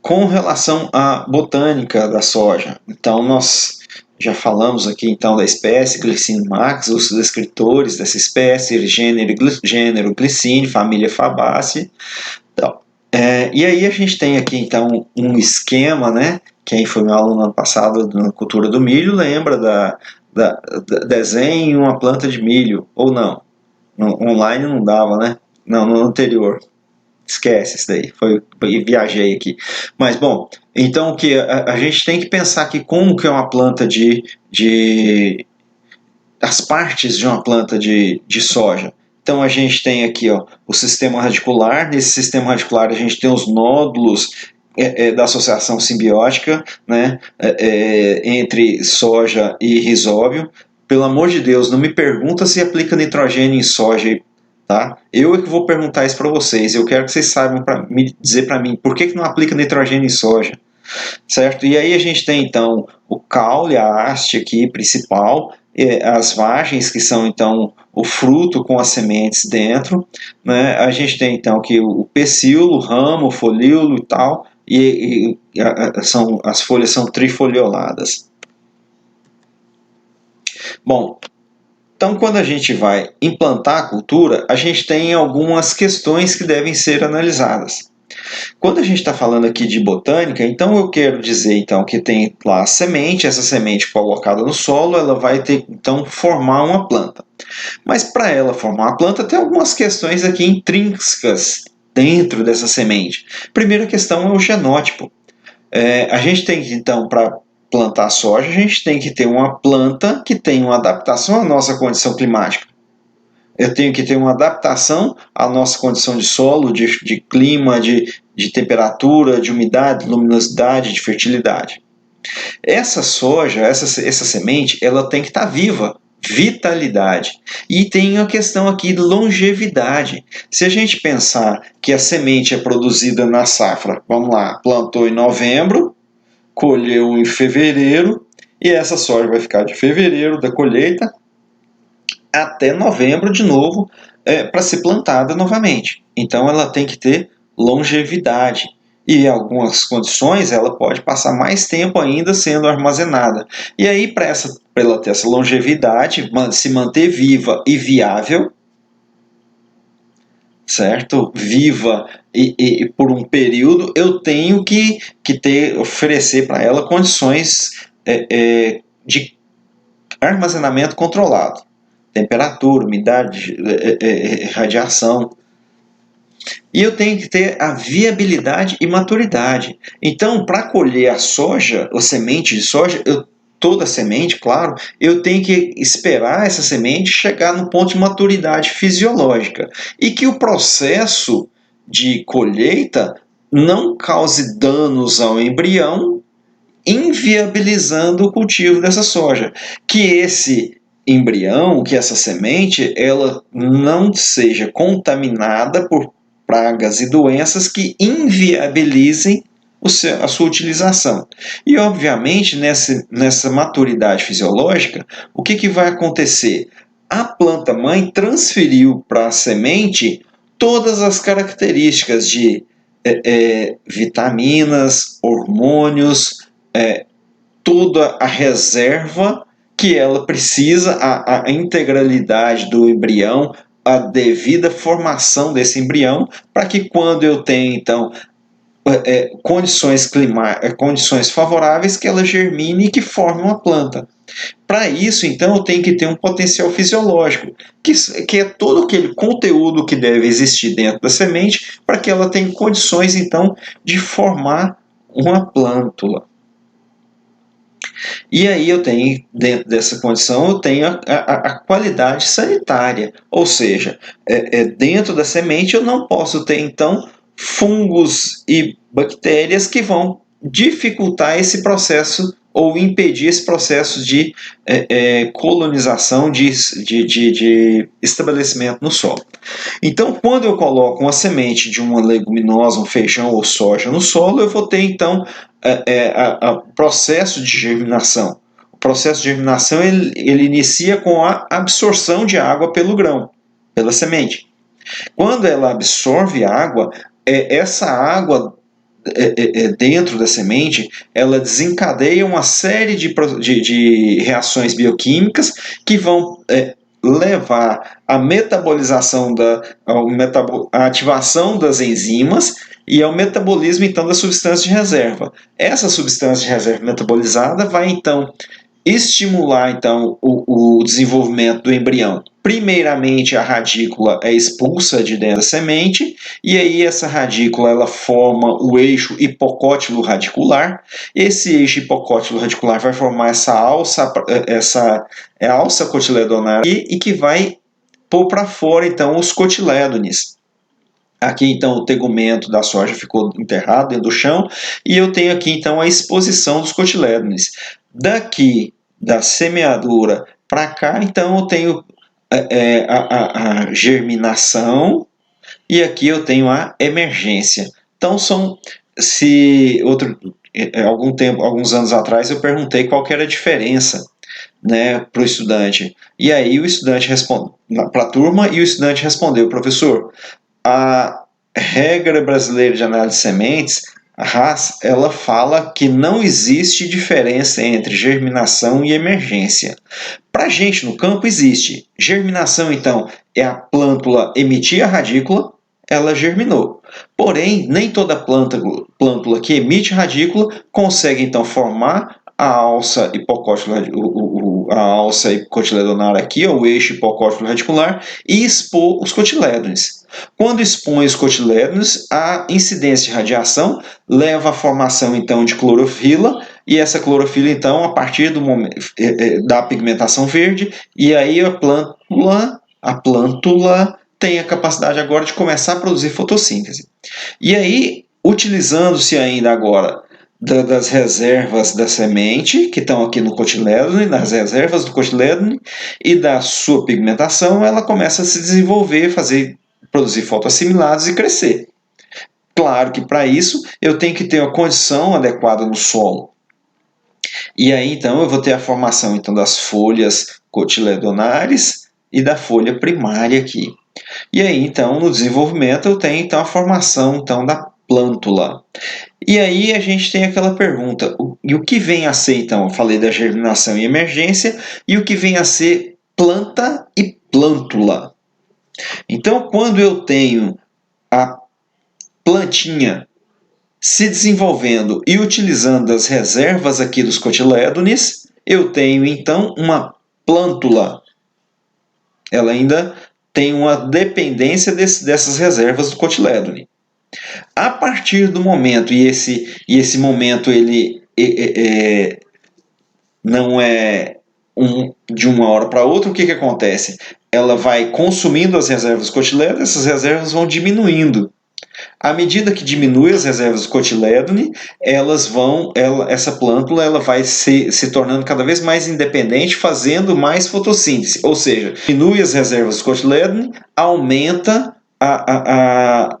Com relação à botânica da soja, então nós já falamos aqui então da espécie Glycine max, os descritores dessa espécie, gênero Glycine, família Fabaceae. Então, e aí a gente tem aqui então um esquema, né? Quem foi meu aluno ano passado na cultura do milho lembra da desenho uma planta de milho, ou não? No online não dava, né? Não, no anterior. Esquece isso daí, viajei aqui. Mas, bom, então que a gente tem que pensar aqui como que é uma planta as partes de uma planta de soja. Então a gente tem aqui o sistema radicular. Nesse sistema radicular a gente tem os nódulos da associação simbiótica, né, entre soja e rizóbio. Pelo amor de Deus, não me pergunta se aplica nitrogênio em soja. Tá? Eu é que vou perguntar isso para vocês. Eu quero que vocês saibam me dizer para mim por que não aplica nitrogênio em soja, certo? E aí a gente tem então o caule, a haste aqui principal, as vagens que são então o fruto com as sementes dentro, né? A gente tem então aqui o pecíolo, o ramo, o folíolo e tal, as folhas são trifolioladas. Bom, então, quando a gente vai implantar a cultura, a gente tem algumas questões que devem ser analisadas. Quando a gente está falando aqui de botânica, então eu quero dizer então, que tem lá a semente, essa semente colocada no solo, ela vai ter então formar uma planta. Mas para ela formar uma planta, tem algumas questões aqui intrínsecas dentro dessa semente. Primeira questão é o genótipo. A gente tem então, para plantar soja, a gente tem que ter uma planta que tenha uma adaptação à nossa condição climática. Eu tenho que ter uma adaptação à nossa condição de solo, de clima, de temperatura, de umidade, luminosidade, de fertilidade. Essa soja, essa semente, ela tem que estar viva, vitalidade. E tem a questão aqui de longevidade. Se a gente pensar que a semente é produzida na safra, vamos lá, plantou em novembro, colheu em fevereiro, e essa soja vai ficar de fevereiro da colheita até novembro de novo para ser plantada novamente. Então ela tem que ter longevidade. E em algumas condições ela pode passar mais tempo ainda sendo armazenada. E aí, para ela ter essa longevidade, se manter viva e viável, certo? Viva e por um período, eu tenho que oferecer para ela condições de armazenamento controlado. Temperatura, umidade, radiação. E eu tenho que ter a viabilidade e maturidade. Então, para colher a soja, ou semente de soja, toda semente, claro, eu tenho que esperar essa semente chegar no ponto de maturidade fisiológica. E que o processo de colheita não cause danos ao embrião, inviabilizando o cultivo dessa soja. Que esse embrião, que essa semente, ela não seja contaminada por pragas e doenças que inviabilizem a sua utilização. E, obviamente, nessa maturidade fisiológica, o que vai acontecer? A planta-mãe transferiu para a semente todas as características de vitaminas, hormônios, toda a reserva que ela precisa, a integralidade do embrião, a devida formação desse embrião, para que quando eu tenho, então, condições favoráveis, que ela germine e que forme uma planta. Para isso, então, eu tenho que ter um potencial fisiológico, que é todo aquele conteúdo que deve existir dentro da semente, para que ela tenha condições, então, de formar uma plântula. E aí eu tenho, dentro dessa condição, eu tenho a qualidade sanitária, ou seja, dentro da semente eu não posso ter, então, fungos e bactérias que vão dificultar esse processo ou impedir esse processo de colonização, de estabelecimento no solo. Então, quando eu coloco uma semente de uma leguminosa, um feijão ou soja no solo, eu vou ter, então, processo de germinação. O processo de germinação ele inicia com a absorção de água pelo grão, pela semente. Quando ela absorve água, essa água dentro da semente, ela desencadeia uma série de reações bioquímicas que vão levar à metabolização, à ativação das enzimas e ao metabolismo, então, da substância de reserva. Essa substância de reserva metabolizada vai, então, estimular então o desenvolvimento do embrião. Primeiramente, a radícula é expulsa de dentro da semente, e aí essa radícula ela forma o eixo hipocótilo radicular. Esse eixo hipocótilo radicular vai formar essa alça cotiledonar e que vai pôr para fora então os cotilédones. Aqui então o tegumento da soja ficou enterrado dentro do chão, e eu tenho aqui então a exposição dos cotilédones. Daqui da semeadura para cá, então eu tenho a germinação, e aqui eu tenho a emergência. Então alguns anos atrás eu perguntei qual que era a diferença, né, para o estudante. E aí o estudante respondeu para a turma, e o estudante respondeu: professor, a regra brasileira de análise de sementes, a RAS, ela fala que não existe diferença entre germinação e emergência. Para a gente no campo existe. Germinação, então, é a plântula emitir a radícula, ela germinou. Porém, nem toda plântula que emite radícula consegue, então, formar a alça cotiledonar aqui, o eixo hipocótilo radicular, e expor os cotilédones. Quando expõe os cotilédones, a incidência de radiação leva à formação então de clorofila, e essa clorofila então, a partir do momento da pigmentação verde, e aí a plântula tem a capacidade agora de começar a produzir fotossíntese. E aí, utilizando-se ainda agora das reservas da semente, que estão aqui no cotilédone, nas reservas do cotilédone, e da sua pigmentação, ela começa a se desenvolver, produzir fotoassimilados e crescer. Claro que para isso eu tenho que ter uma condição adequada no solo. E aí então eu vou ter a formação então das folhas cotiledonares e da folha primária aqui. E aí então no desenvolvimento eu tenho então a formação então da plântula. E aí a gente tem aquela pergunta: e o que vem a ser então? Eu falei da germinação e emergência, e o que vem a ser planta e plântula? Então, quando eu tenho a plantinha se desenvolvendo e utilizando as reservas aqui dos cotilédones, eu tenho então uma plântula. Ela ainda tem uma dependência dessas reservas do cotilédone. A partir do momento, e esse momento ele não é de uma hora para outra, o que acontece? Ela vai consumindo as reservas cotilédone, essas reservas vão diminuindo. À medida que diminui as reservas do cotilédone, essa plântula ela vai se tornando cada vez mais independente, fazendo mais fotossíntese. Ou seja, diminui as reservas do cotilédone, aumenta a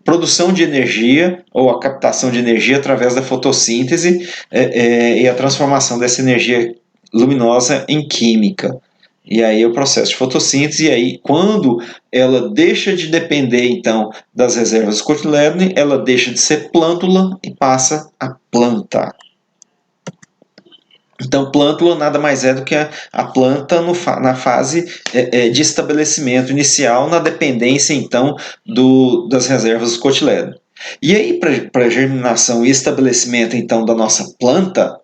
produção de energia ou a captação de energia através da fotossíntese e a transformação dessa energia luminosa em química. E aí é o processo de fotossíntese, e aí quando ela deixa de depender então das reservas do cotilédone, ela deixa de ser plântula e passa a planta. Então, plântula nada mais é do que a planta na fase de estabelecimento inicial, na dependência então das reservas do cotilédone. E aí, para a germinação e estabelecimento então da nossa planta,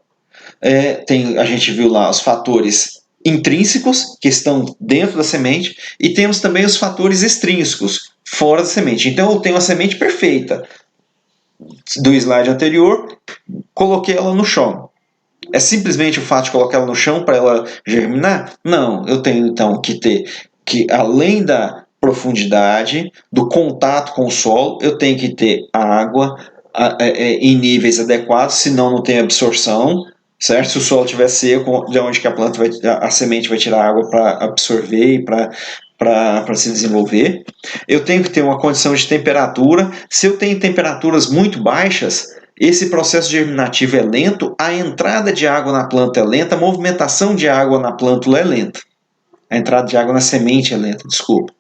a gente viu lá os fatores intrínsecos, que estão dentro da semente, e temos também os fatores extrínsecos, fora da semente. Então eu tenho a semente perfeita do slide anterior, coloquei ela no chão. É simplesmente o fato de colocar ela no chão para ela germinar? Não, eu tenho então que ter que, além da profundidade, do contato com o solo, eu tenho que ter água em níveis adequados, senão não tem absorção. Certo? Se o solo estiver seco, de onde que a semente vai tirar água para absorver e para se desenvolver. Eu tenho que ter uma condição de temperatura. Se eu tenho temperaturas muito baixas, esse processo germinativo é lento, a entrada de água na planta é lenta, a movimentação de água na plântula é lenta. A entrada de água na semente é lenta, desculpa.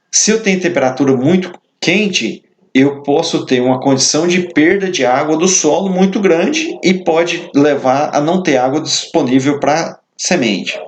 Se eu tenho temperatura muito quente, eu posso ter uma condição de perda de água do solo muito grande e pode levar a não ter água disponível para semente.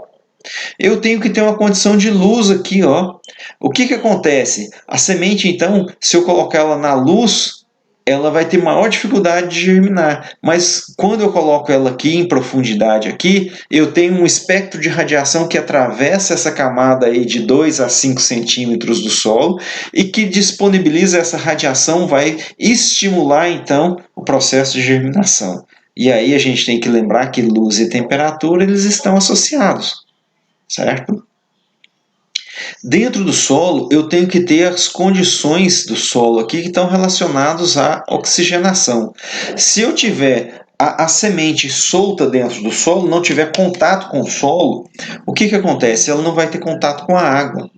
Eu tenho que ter uma condição de luz aqui, ó. O que acontece? A semente, então, se eu colocar ela na luz, ela vai ter maior dificuldade de germinar. Mas quando eu coloco ela aqui em profundidade aqui, eu tenho um espectro de radiação que atravessa essa camada aí de 2 a 5 centímetros do solo e que disponibiliza essa radiação, vai estimular então o processo de germinação. E aí a gente tem que lembrar que luz e temperatura eles estão associados, certo? Dentro do solo, eu tenho que ter as condições do solo aqui que estão relacionadas à oxigenação. Se eu tiver a semente solta dentro do solo, não tiver contato com o solo, o que acontece? Ela não vai ter contato com a água.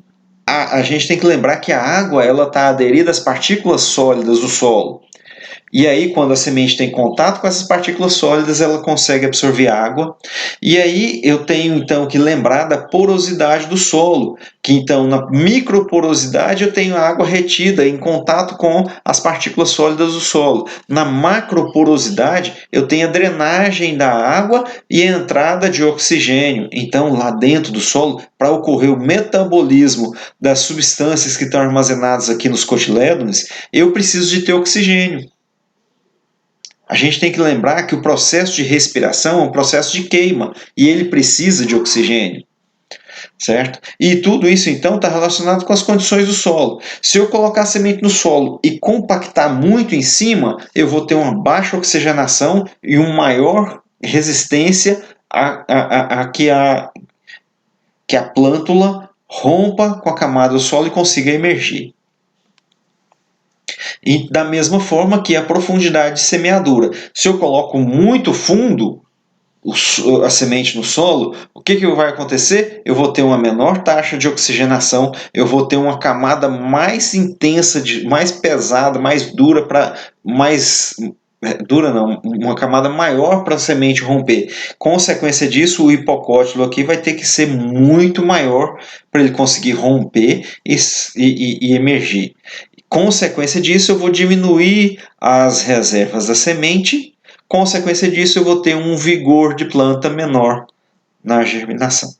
A gente tem que lembrar que a água está aderida às partículas sólidas do solo. E aí, quando a semente tem contato com essas partículas sólidas, ela consegue absorver água. E aí eu tenho então que lembrar da porosidade do solo, que então na microporosidade eu tenho a água retida em contato com as partículas sólidas do solo. Na macroporosidade eu tenho a drenagem da água e a entrada de oxigênio. Então lá dentro do solo, para ocorrer o metabolismo das substâncias que estão armazenadas aqui nos cotilédones, eu preciso de ter oxigênio. A gente tem que lembrar que o processo de respiração é um processo de queima e ele precisa de oxigênio, certo? E tudo isso então está relacionado com as condições do solo. Se eu colocar a semente no solo e compactar muito em cima, eu vou ter uma baixa oxigenação e uma maior resistência a que a plântula rompa com a camada do solo e consiga emergir. E da mesma forma que a profundidade de semeadura. Se eu coloco muito fundo a semente no solo, o que vai acontecer? Eu vou ter uma menor taxa de oxigenação, eu vou ter uma camada mais intensa, mais pesada, mais dura, uma camada maior para a semente romper. Consequência disso, o hipocótilo aqui vai ter que ser muito maior para ele conseguir romper e emergir. Consequência disso, eu vou diminuir as reservas da semente. Consequência disso, eu vou ter um vigor de planta menor na germinação.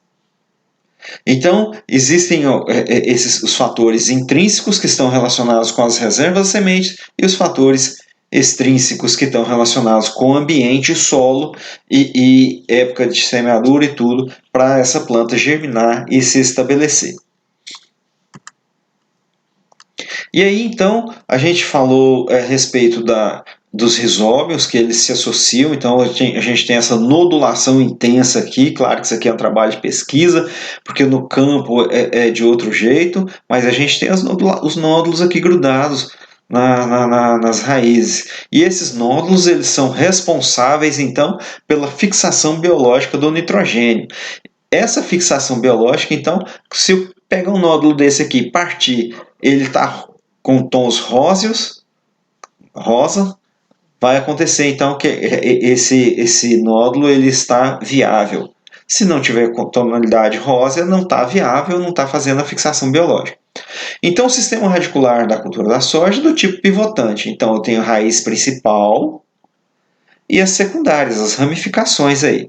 Então, existem os fatores intrínsecos que estão relacionados com as reservas da semente e os fatores extrínsecos que estão relacionados com o ambiente, solo e época de semeadura e tudo, para essa planta germinar e se estabelecer. E aí, então, a gente falou a respeito dos rizómios, que eles se associam, então a gente tem essa nodulação intensa aqui, claro que isso aqui é um trabalho de pesquisa, porque no campo é de outro jeito, mas a gente tem os nódulos aqui grudados nas raízes. E esses nódulos eles são responsáveis, então, pela fixação biológica do nitrogênio. Essa fixação biológica, então, se eu pegar um nódulo desse aqui e partir, ele está com tons rosa, vai acontecer então que esse nódulo ele está viável. Se não tiver tonalidade rosa, não está viável, não está fazendo a fixação biológica. Então, o sistema radicular da cultura da soja é do tipo pivotante. Então, eu tenho a raiz principal e as secundárias, as ramificações aí.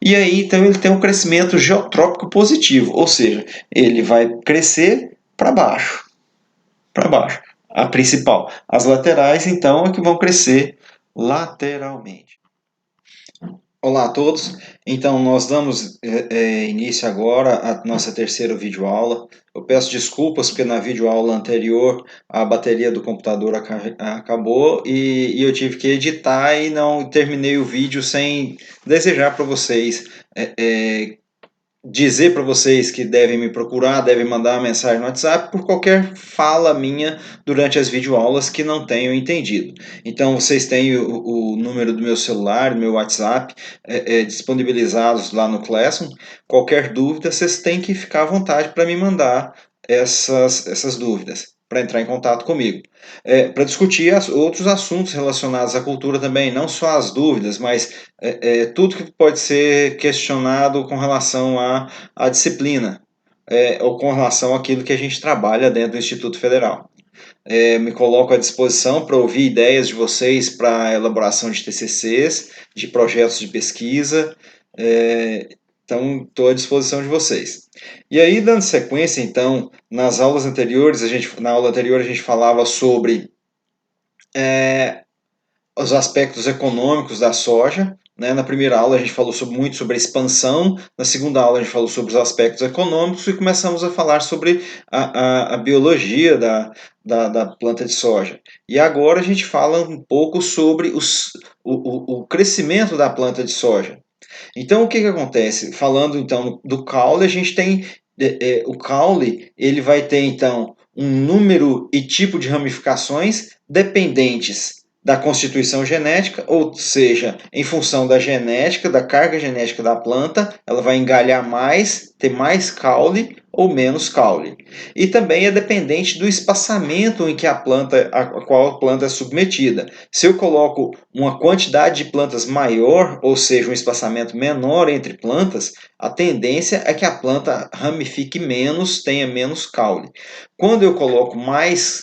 E aí, então, ele tem um crescimento geotrópico positivo, ou seja, ele vai crescer para baixo. A principal. As laterais, então, é que vão crescer lateralmente. Olá a todos. Então, nós damos início agora à nossa terceira videoaula. Eu peço desculpas porque na videoaula anterior a bateria do computador acabou e eu tive que editar e não terminei o vídeo sem desejar para vocês dizer para vocês que devem me procurar, devem mandar uma mensagem no WhatsApp por qualquer fala minha durante as videoaulas que não tenham entendido. Então vocês têm o número do meu celular, do meu WhatsApp disponibilizados lá no Classroom. Qualquer dúvida, vocês têm que ficar à vontade para me mandar essas dúvidas, para entrar em contato comigo. Para discutir outros assuntos relacionados à cultura também, não só as dúvidas, mas tudo que pode ser questionado com relação à disciplina, ou com relação àquilo que a gente trabalha dentro do Instituto Federal. Me coloco à disposição para ouvir ideias de vocês para a elaboração de TCCs, de projetos de pesquisa, então estou à disposição de vocês. E aí, dando sequência, então, nas aulas anteriores, na aula anterior a gente falava sobre os aspectos econômicos da soja. Né? Na primeira aula a gente falou muito sobre a expansão, na segunda aula a gente falou sobre os aspectos econômicos e começamos a falar sobre a biologia da planta de soja. E agora a gente fala um pouco sobre o crescimento da planta de soja. Então o que acontece? Falando então do caule, a gente tem o caule, ele vai ter então um número e tipo de ramificações dependentes da constituição genética, ou seja, em função da genética, da carga genética da planta, ela vai engalhar mais, ter mais caule ou menos caule. E também é dependente do espaçamento em que a qual a planta é submetida. Se eu coloco uma quantidade de plantas maior, ou seja, um espaçamento menor entre plantas, a tendência é que a planta ramifique menos, tenha menos caule. Quando eu coloco mais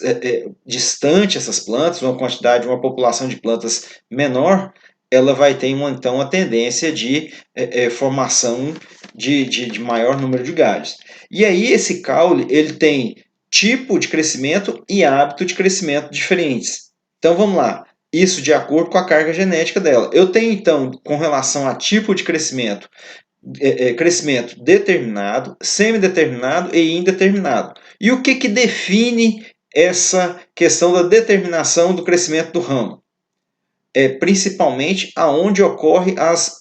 distante essas plantas, uma quantidade, uma população de plantas menor, ela vai ter então a tendência de formação de maior número de galhos. E aí esse caule ele tem tipo de crescimento e hábito de crescimento diferentes. Então vamos lá, isso de acordo com a carga genética dela. Eu tenho então, com relação a tipo de crescimento, crescimento determinado, semideterminado e indeterminado. E o que define essa questão da determinação do crescimento do ramo? Principalmente aonde ocorre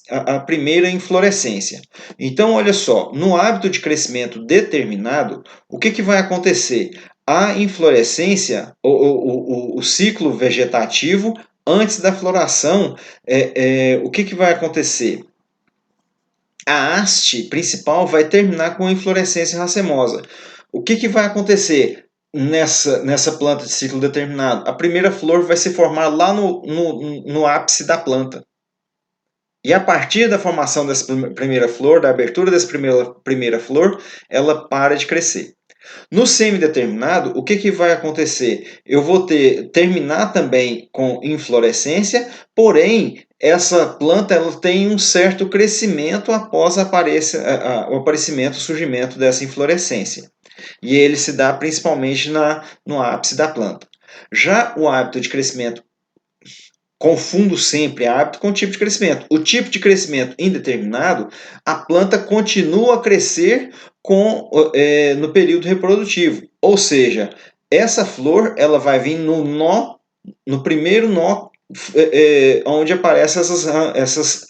a primeira inflorescência. Então, olha só, no hábito de crescimento determinado, o que vai acontecer? A inflorescência, o ciclo vegetativo, antes da floração, o que vai acontecer? A haste principal vai terminar com a inflorescência racemosa. O que vai acontecer nessa planta de ciclo determinado? A primeira flor vai se formar lá no ápice da planta. E a partir da formação dessa primeira flor, da abertura dessa primeira flor, ela para de crescer. No semideterminado, o que vai acontecer? Eu vou terminar também com inflorescência, porém, essa planta ela tem um certo crescimento após o aparecimento, o surgimento dessa inflorescência. E ele se dá principalmente no ápice da planta. Já o hábito de crescimento, confundo sempre hábito com tipo de crescimento. O tipo de crescimento indeterminado, a planta continua a crescer no período reprodutivo. Ou seja, essa flor ela vai vir no primeiro nó, onde aparecem essas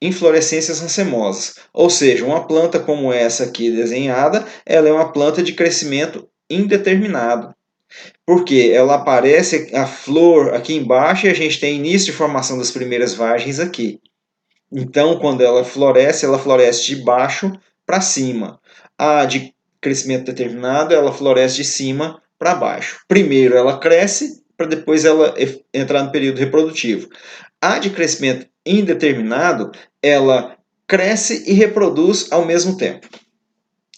inflorescências racemosas. Ou seja, uma planta como essa aqui desenhada, ela é uma planta de crescimento indeterminado. Porque ela aparece a flor aqui embaixo e a gente tem início de formação das primeiras vagens aqui. Então, quando ela floresce de baixo para cima. A de crescimento determinado, ela floresce de cima para baixo. Primeiro ela cresce, para depois ela entrar no período reprodutivo. A de crescimento indeterminado, ela cresce e reproduz ao mesmo tempo.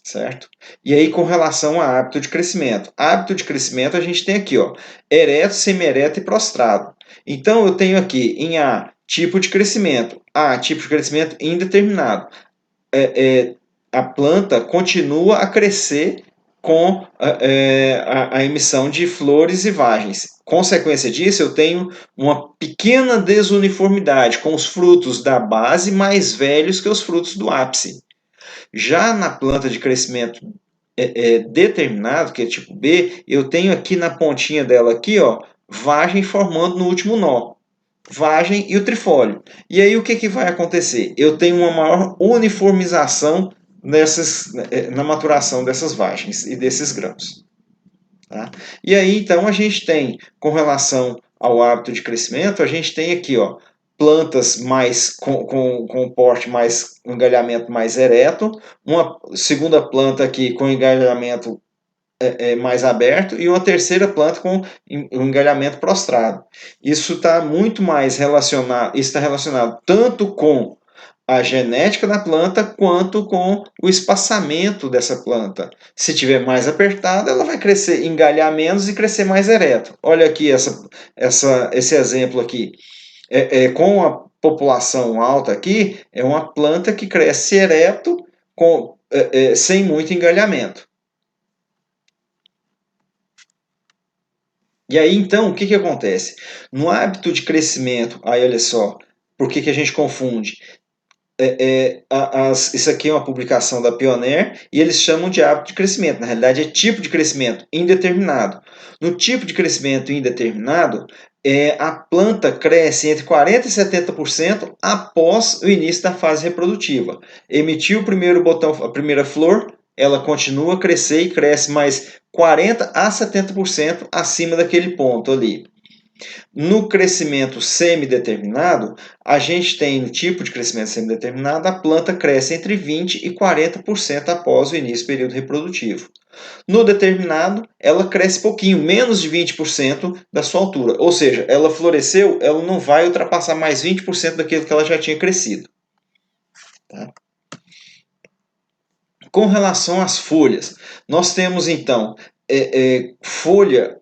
Certo? E aí, com relação a hábito de crescimento. Hábito de crescimento, a gente tem aqui, ó, ereto, semi-ereto e prostrado. Então, eu tenho aqui em A, tipo de crescimento. A, tipo de crescimento indeterminado. A planta continua a crescer com a emissão de flores e vagens. Consequência disso, eu tenho uma pequena desuniformidade, com os frutos da base mais velhos que os frutos do ápice. Já na planta de crescimento determinado, que é tipo B, eu tenho aqui na pontinha dela aqui, ó, vagem formando no último nó. Vagem e o trifólio. E aí o que vai acontecer? Eu tenho uma maior uniformização na maturação dessas vagens e desses grãos. Tá? E aí então a gente tem, com relação ao hábito de crescimento, a gente tem aqui, ó, plantas mais com porte mais, um engalhamento mais ereto, uma segunda planta aqui com engalhamento mais aberto e uma terceira planta com um engalhamento prostrado. Isso está muito mais relacionado, está relacionado tanto com a genética da planta quanto com o espaçamento dessa planta. Se tiver mais apertada, ela vai crescer, engalhar menos e crescer mais ereto. Olha aqui esse exemplo aqui. Com a população alta aqui, é uma planta que cresce ereto sem muito engalhamento. E aí, então, o que, que acontece? No hábito de crescimento, aí olha só, por que, que a gente confunde? Isso aqui é uma publicação da Pioneer e eles chamam de hábito de crescimento. Na realidade, é tipo de crescimento indeterminado. No tipo de crescimento indeterminado, a planta cresce entre 40% e 70% após o início da fase reprodutiva. Emitiu o primeiro botão, a primeira flor, ela continua a crescer e cresce mais 40% a 70% acima daquele ponto ali. No crescimento semideterminado, a gente tem no tipo de crescimento semideterminado, a planta cresce entre 20% e 40% após o início do período reprodutivo. No determinado, ela cresce pouquinho, menos de 20% da sua altura. Ou seja, ela floresceu, ela não vai ultrapassar mais 20% daquilo que ela já tinha crescido. Tá? Com relação às folhas, nós temos então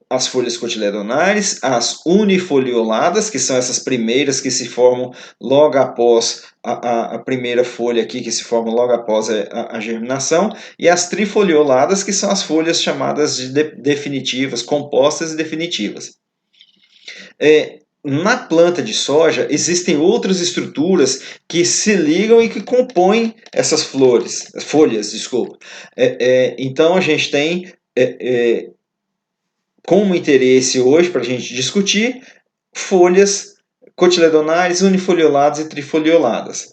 as folhas cotiledonares, as unifolioladas, que são essas primeiras que se formam logo após a primeira folha aqui, que se forma logo após a germinação, e as trifolioladas, que são as folhas chamadas de definitivas, compostas e definitivas. Na planta de soja, existem outras estruturas que se ligam e que compõem essas folhas, desculpa. Então, a gente tem, como interesse hoje, para a gente discutir, folhas cotiledonares, unifolioladas e trifolioladas.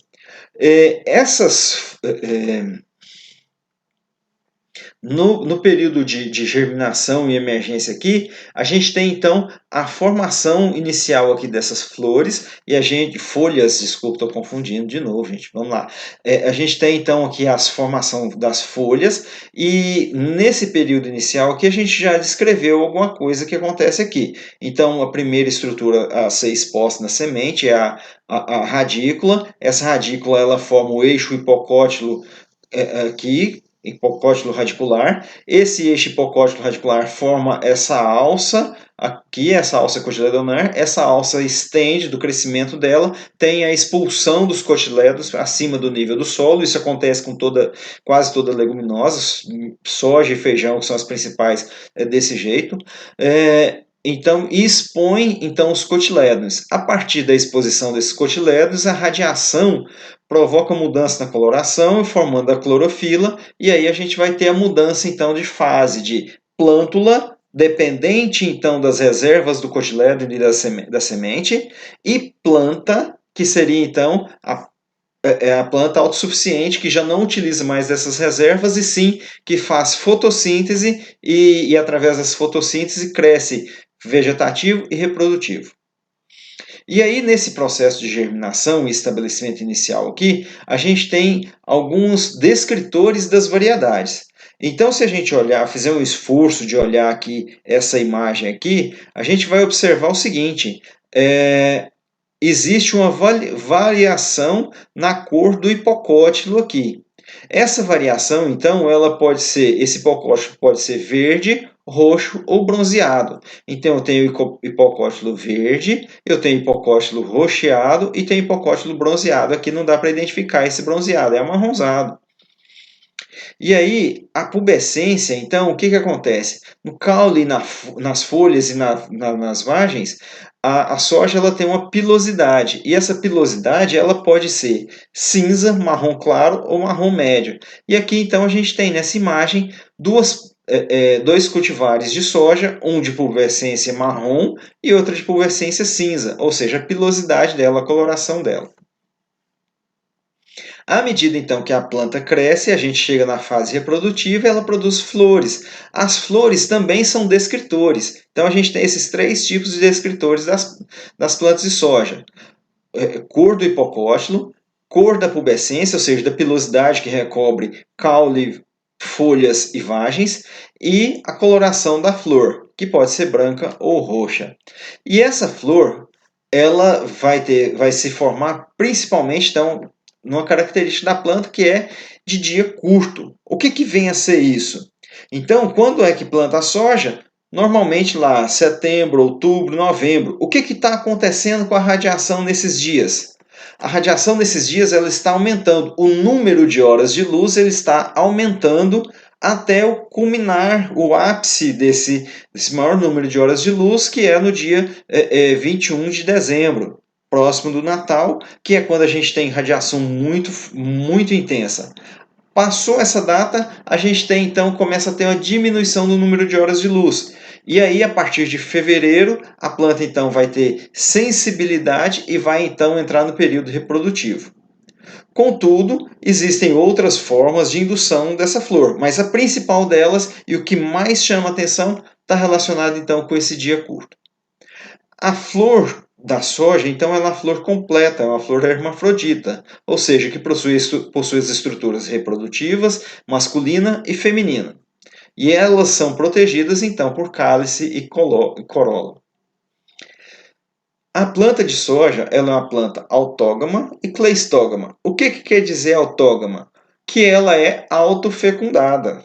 No período de germinação e emergência aqui, a gente tem então a formação inicial aqui dessas flores e folhas, desculpa, estou confundindo de novo, gente, vamos lá. A gente tem então aqui a formação das folhas e nesse período inicial aqui a gente já descreveu alguma coisa que acontece aqui. Então a primeira estrutura a ser exposta na semente é a radícula. Essa radícula ela forma o eixo hipocótilo aqui, hipocótilo radicular. Esse eixo hipocótilo radicular forma essa alça aqui, essa alça cotiledonar. Essa alça estende do crescimento dela, tem a expulsão dos cotilédonos acima do nível do solo. Isso acontece com quase toda leguminosa, soja e feijão, que são as principais desse jeito. Então, expõe então os cotilédonos. A partir da exposição desses cotilédonos, a radiação provoca mudança na coloração, formando a clorofila, e aí a gente vai ter a mudança então de fase de plântula, dependente então das reservas do cotilédon e da semente, e planta, que seria então a planta autossuficiente, que já não utiliza mais dessas reservas, e sim que faz fotossíntese, e através dessa fotossíntese cresce vegetativo e reprodutivo. E aí, nesse processo de germinação e estabelecimento inicial aqui, a gente tem alguns descritores das variedades. Então, se a gente fizer um esforço de olhar aqui essa imagem aqui, a gente vai observar o seguinte: existe uma variação na cor do hipocótilo aqui. Essa variação, então, esse hipocótilo pode ser verde, roxo ou bronzeado. Então, eu tenho hipocótilo verde, eu tenho hipocótilo roxeado e tenho hipocótilo bronzeado. Aqui não dá para identificar esse bronzeado, é amarronzado. E aí, a pubescência, então, o que acontece? No caule, nas folhas e nas vagens, a soja ela tem uma pilosidade, e essa pilosidade ela pode ser cinza, marrom claro ou marrom médio. E aqui, então, a gente tem nessa imagem dois cultivares de soja, um de pubescência marrom e outro de pubescência cinza, ou seja, a pilosidade dela, a coloração dela. À medida então que a planta cresce, a gente chega na fase reprodutiva, ela produz flores. As flores também são descritores. Então a gente tem esses três tipos de descritores das plantas de soja: cor do hipocótilo, cor da pubescência, ou seja, da pilosidade que recobre caule, folhas e vagens, e a coloração da flor, que pode ser branca ou roxa. E essa flor, ela vai se formar principalmente então numa característica da planta que é de dia curto. O que vem a ser isso? Então, quando é que planta a soja? Normalmente lá, setembro, outubro, novembro. O que está acontecendo com a radiação nesses dias? A radiação nesses dias ela está aumentando. O número de horas de luz ele está aumentando até o culminar, o ápice desse maior número de horas de luz, que é no dia 21 de dezembro, próximo do Natal, que é quando a gente tem radiação muito intensa. Passou essa data, a gente tem então, começa a ter uma diminuição do número de horas de luz. E aí, a partir de fevereiro, a planta então vai ter sensibilidade e vai então entrar no período reprodutivo. Contudo, existem outras formas de indução dessa flor, mas a principal delas e o que mais chama atenção está relacionado então com esse dia curto. A flor da soja, então, é uma flor completa, é uma flor hermafrodita, ou seja, que possui as estruturas reprodutivas masculina e feminina. E elas são protegidas, então, por cálice e corola. A planta de soja ela é uma planta autógama e cleistógama. O que quer dizer autógama? Que ela é autofecundada.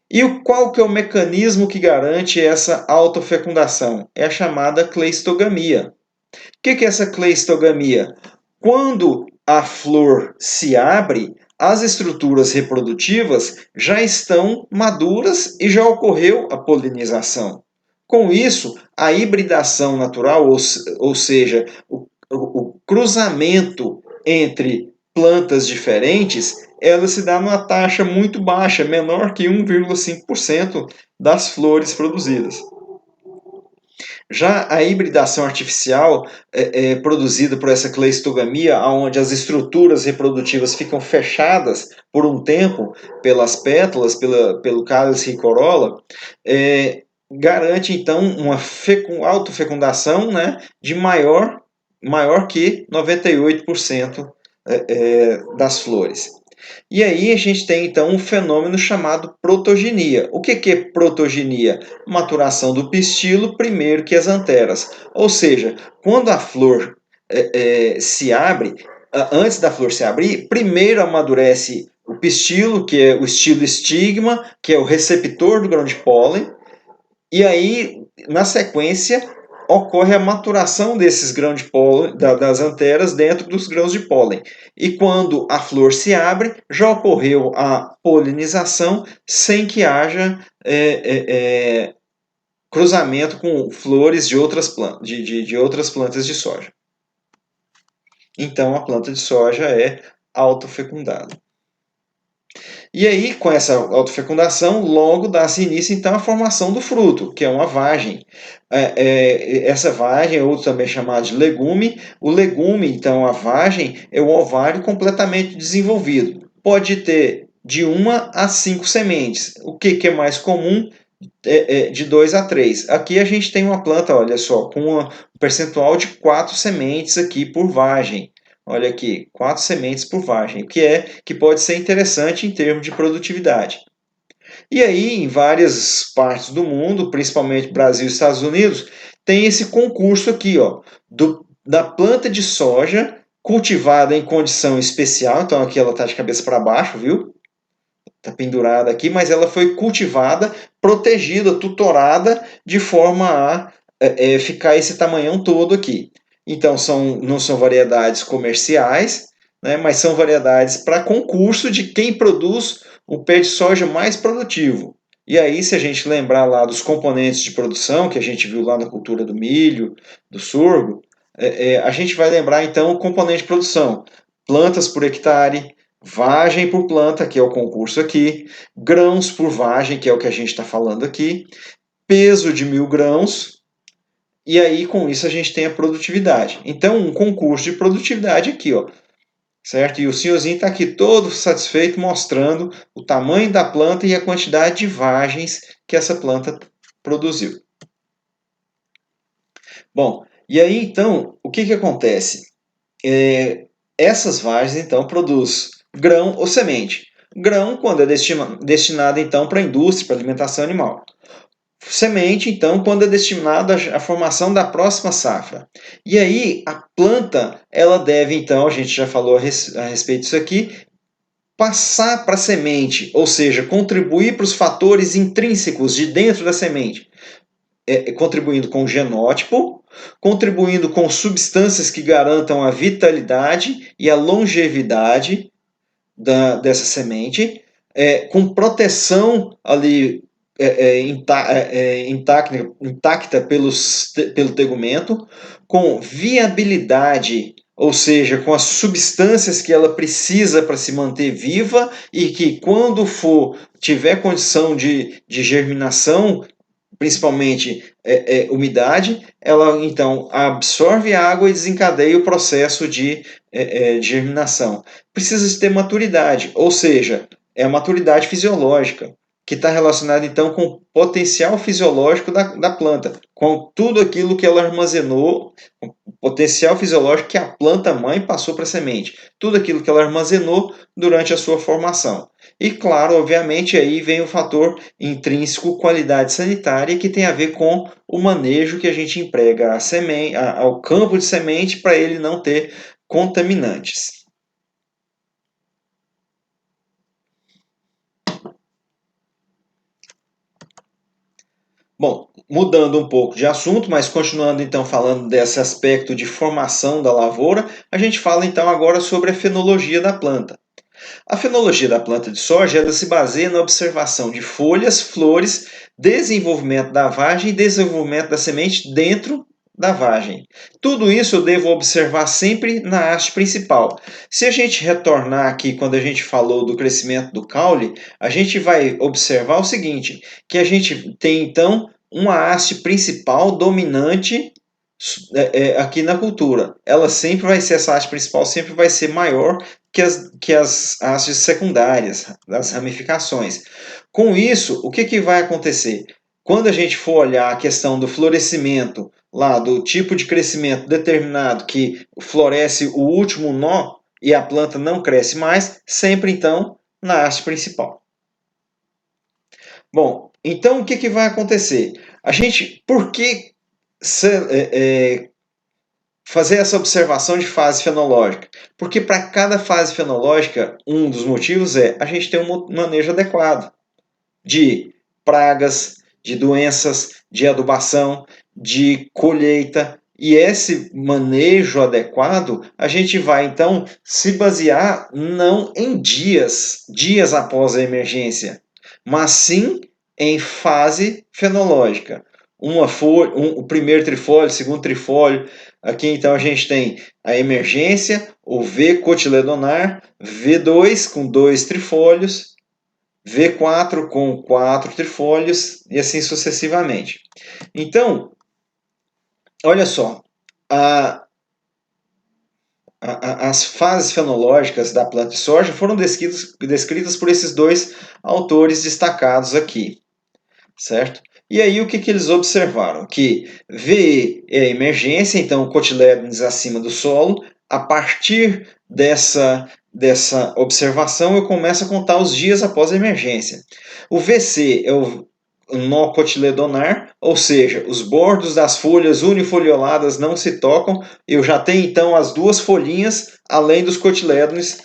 E qual que é o mecanismo que garante essa autofecundação? É a chamada cleistogamia. O que é essa cleistogamia? Quando a flor se abre, as estruturas reprodutivas já estão maduras e já ocorreu a polinização. Com isso, a hibridação natural, ou seja, o cruzamento entre plantas diferentes, ela se dá numa taxa muito baixa, menor que 1,5% das flores produzidas. Já a hibridação artificial produzida por essa cleistogamia, onde as estruturas reprodutivas ficam fechadas por um tempo pelas pétalas, pelo cálice e corola, garante então uma autofecundação, né, de maior que 98% das flores. E aí a gente tem então um fenômeno chamado protogenia. O que é protogenia? Maturação do pistilo primeiro que as anteras. Ou seja, quando a flor se abre, antes da flor se abrir, primeiro amadurece o pistilo, que é o estilo estigma, que é o receptor do grão de pólen, e aí, na sequência, ocorre a maturação desses grãos de pólen, das anteras dentro dos grãos de pólen. E quando a flor se abre, já ocorreu a polinização sem que haja cruzamento com flores de outras plantas, de outras plantas de soja. Então, a planta de soja é autofecundada. E aí, com essa autofecundação, logo dá-se início, então, à formação do fruto, que é uma vagem. Essa vagem, ou também chamada de legume, o legume, então, a vagem, é o ovário completamente desenvolvido. Pode ter de 1 a 5 sementes. O que é mais comum? De 2 a 3. Aqui a gente tem uma planta, olha só, com um percentual de 4 sementes aqui por vagem. Olha aqui, 4 sementes por vagem, que pode ser interessante em termos de produtividade. E aí, em várias partes do mundo, principalmente Brasil e Estados Unidos, tem esse concurso aqui, ó, da planta de soja cultivada em condição especial. Então aqui ela está de cabeça para baixo, viu? Está pendurada aqui, mas ela foi cultivada, protegida, tutorada, de forma a ficar esse tamanhão todo aqui. Então, não são variedades comerciais, né, mas são variedades para concurso de quem produz o pé de soja mais produtivo. E aí, se a gente lembrar lá dos componentes de produção, que a gente viu lá na cultura do milho, do sorgo, a gente vai lembrar, então, o componente de produção. Plantas por hectare, vagem por planta, que é o concurso aqui, grãos por vagem, que é o que a gente está falando aqui, peso de 1.000 grãos, e aí com isso a gente tem a produtividade. Então, um concurso de produtividade aqui, ó, certo? E o senhorzinho está aqui todo satisfeito, mostrando o tamanho da planta e a quantidade de vagens que essa planta produziu. Bom, e aí então, o que acontece? Essas vagens então produzem grão ou semente. Grão, quando é destinado então para a indústria, para alimentação animal. Semente, então, quando é destinado à formação da próxima safra. E aí, a planta, ela deve, então, a gente já falou a respeito disso aqui, passar para a semente, ou seja, contribuir para os fatores intrínsecos de dentro da semente, contribuindo com o genótipo, contribuindo com substâncias que garantam a vitalidade e a longevidade dessa semente, com proteção ali intacta pelo tegumento, com viabilidade, ou seja, com as substâncias que ela precisa para se manter viva e que quando tiver condição de germinação, principalmente umidade, ela então absorve a água e desencadeia o processo de germinação. Precisa de ter maturidade, ou seja, é a maturidade fisiológica, que está relacionada então com o potencial fisiológico da planta, com tudo aquilo que ela armazenou, o potencial fisiológico que a planta mãe passou para a semente, tudo aquilo que ela armazenou durante a sua formação. E claro, obviamente, aí vem o fator intrínseco qualidade sanitária, que tem a ver com o manejo que a gente emprega ao campo de semente para ele não ter contaminantes. Bom, mudando um pouco de assunto, mas continuando então falando desse aspecto de formação da lavoura, a gente fala então agora sobre a fenologia da planta. A fenologia da planta de soja ela se baseia na observação de folhas, flores, desenvolvimento da vagem e desenvolvimento da semente dentro da vagem. Tudo isso eu devo observar sempre na haste principal. Se a gente retornar aqui quando a gente falou do crescimento do caule, a gente vai observar o seguinte, que a gente tem então uma haste principal dominante aqui na cultura. Ela sempre vai ser, essa haste principal sempre vai ser maior que as hastes secundárias, as ramificações. Com isso, o que vai acontecer? Quando a gente for olhar a questão do florescimento, lá do tipo de crescimento determinado que floresce o último nó e a planta não cresce mais, sempre então na haste principal. Bom, então o que vai acontecer? Por que fazer essa observação de fase fenológica? Porque para cada fase fenológica, um dos motivos é a gente ter um manejo adequado de pragas, de doenças, de adubação, de colheita. E esse manejo adequado, a gente vai então se basear não em dias após a emergência, mas sim em fase fenológica. O primeiro trifólio, segundo trifólio. Aqui então a gente tem a emergência, o V cotiledonar, V2 com 2 trifólios, V4 com 4 trifólios e assim sucessivamente. Então, olha só, as fases fenológicas da planta de soja foram descritas por esses dois autores destacados aqui, certo? E aí o que eles observaram? Que VE é a emergência, então cotilédones acima do solo. A partir dessa observação eu começo a contar os dias após a emergência. O VC é o nó cotiledonar, ou seja, os bordos das folhas unifolioladas não se tocam. Eu já tenho então as duas folhinhas, além dos cotilédones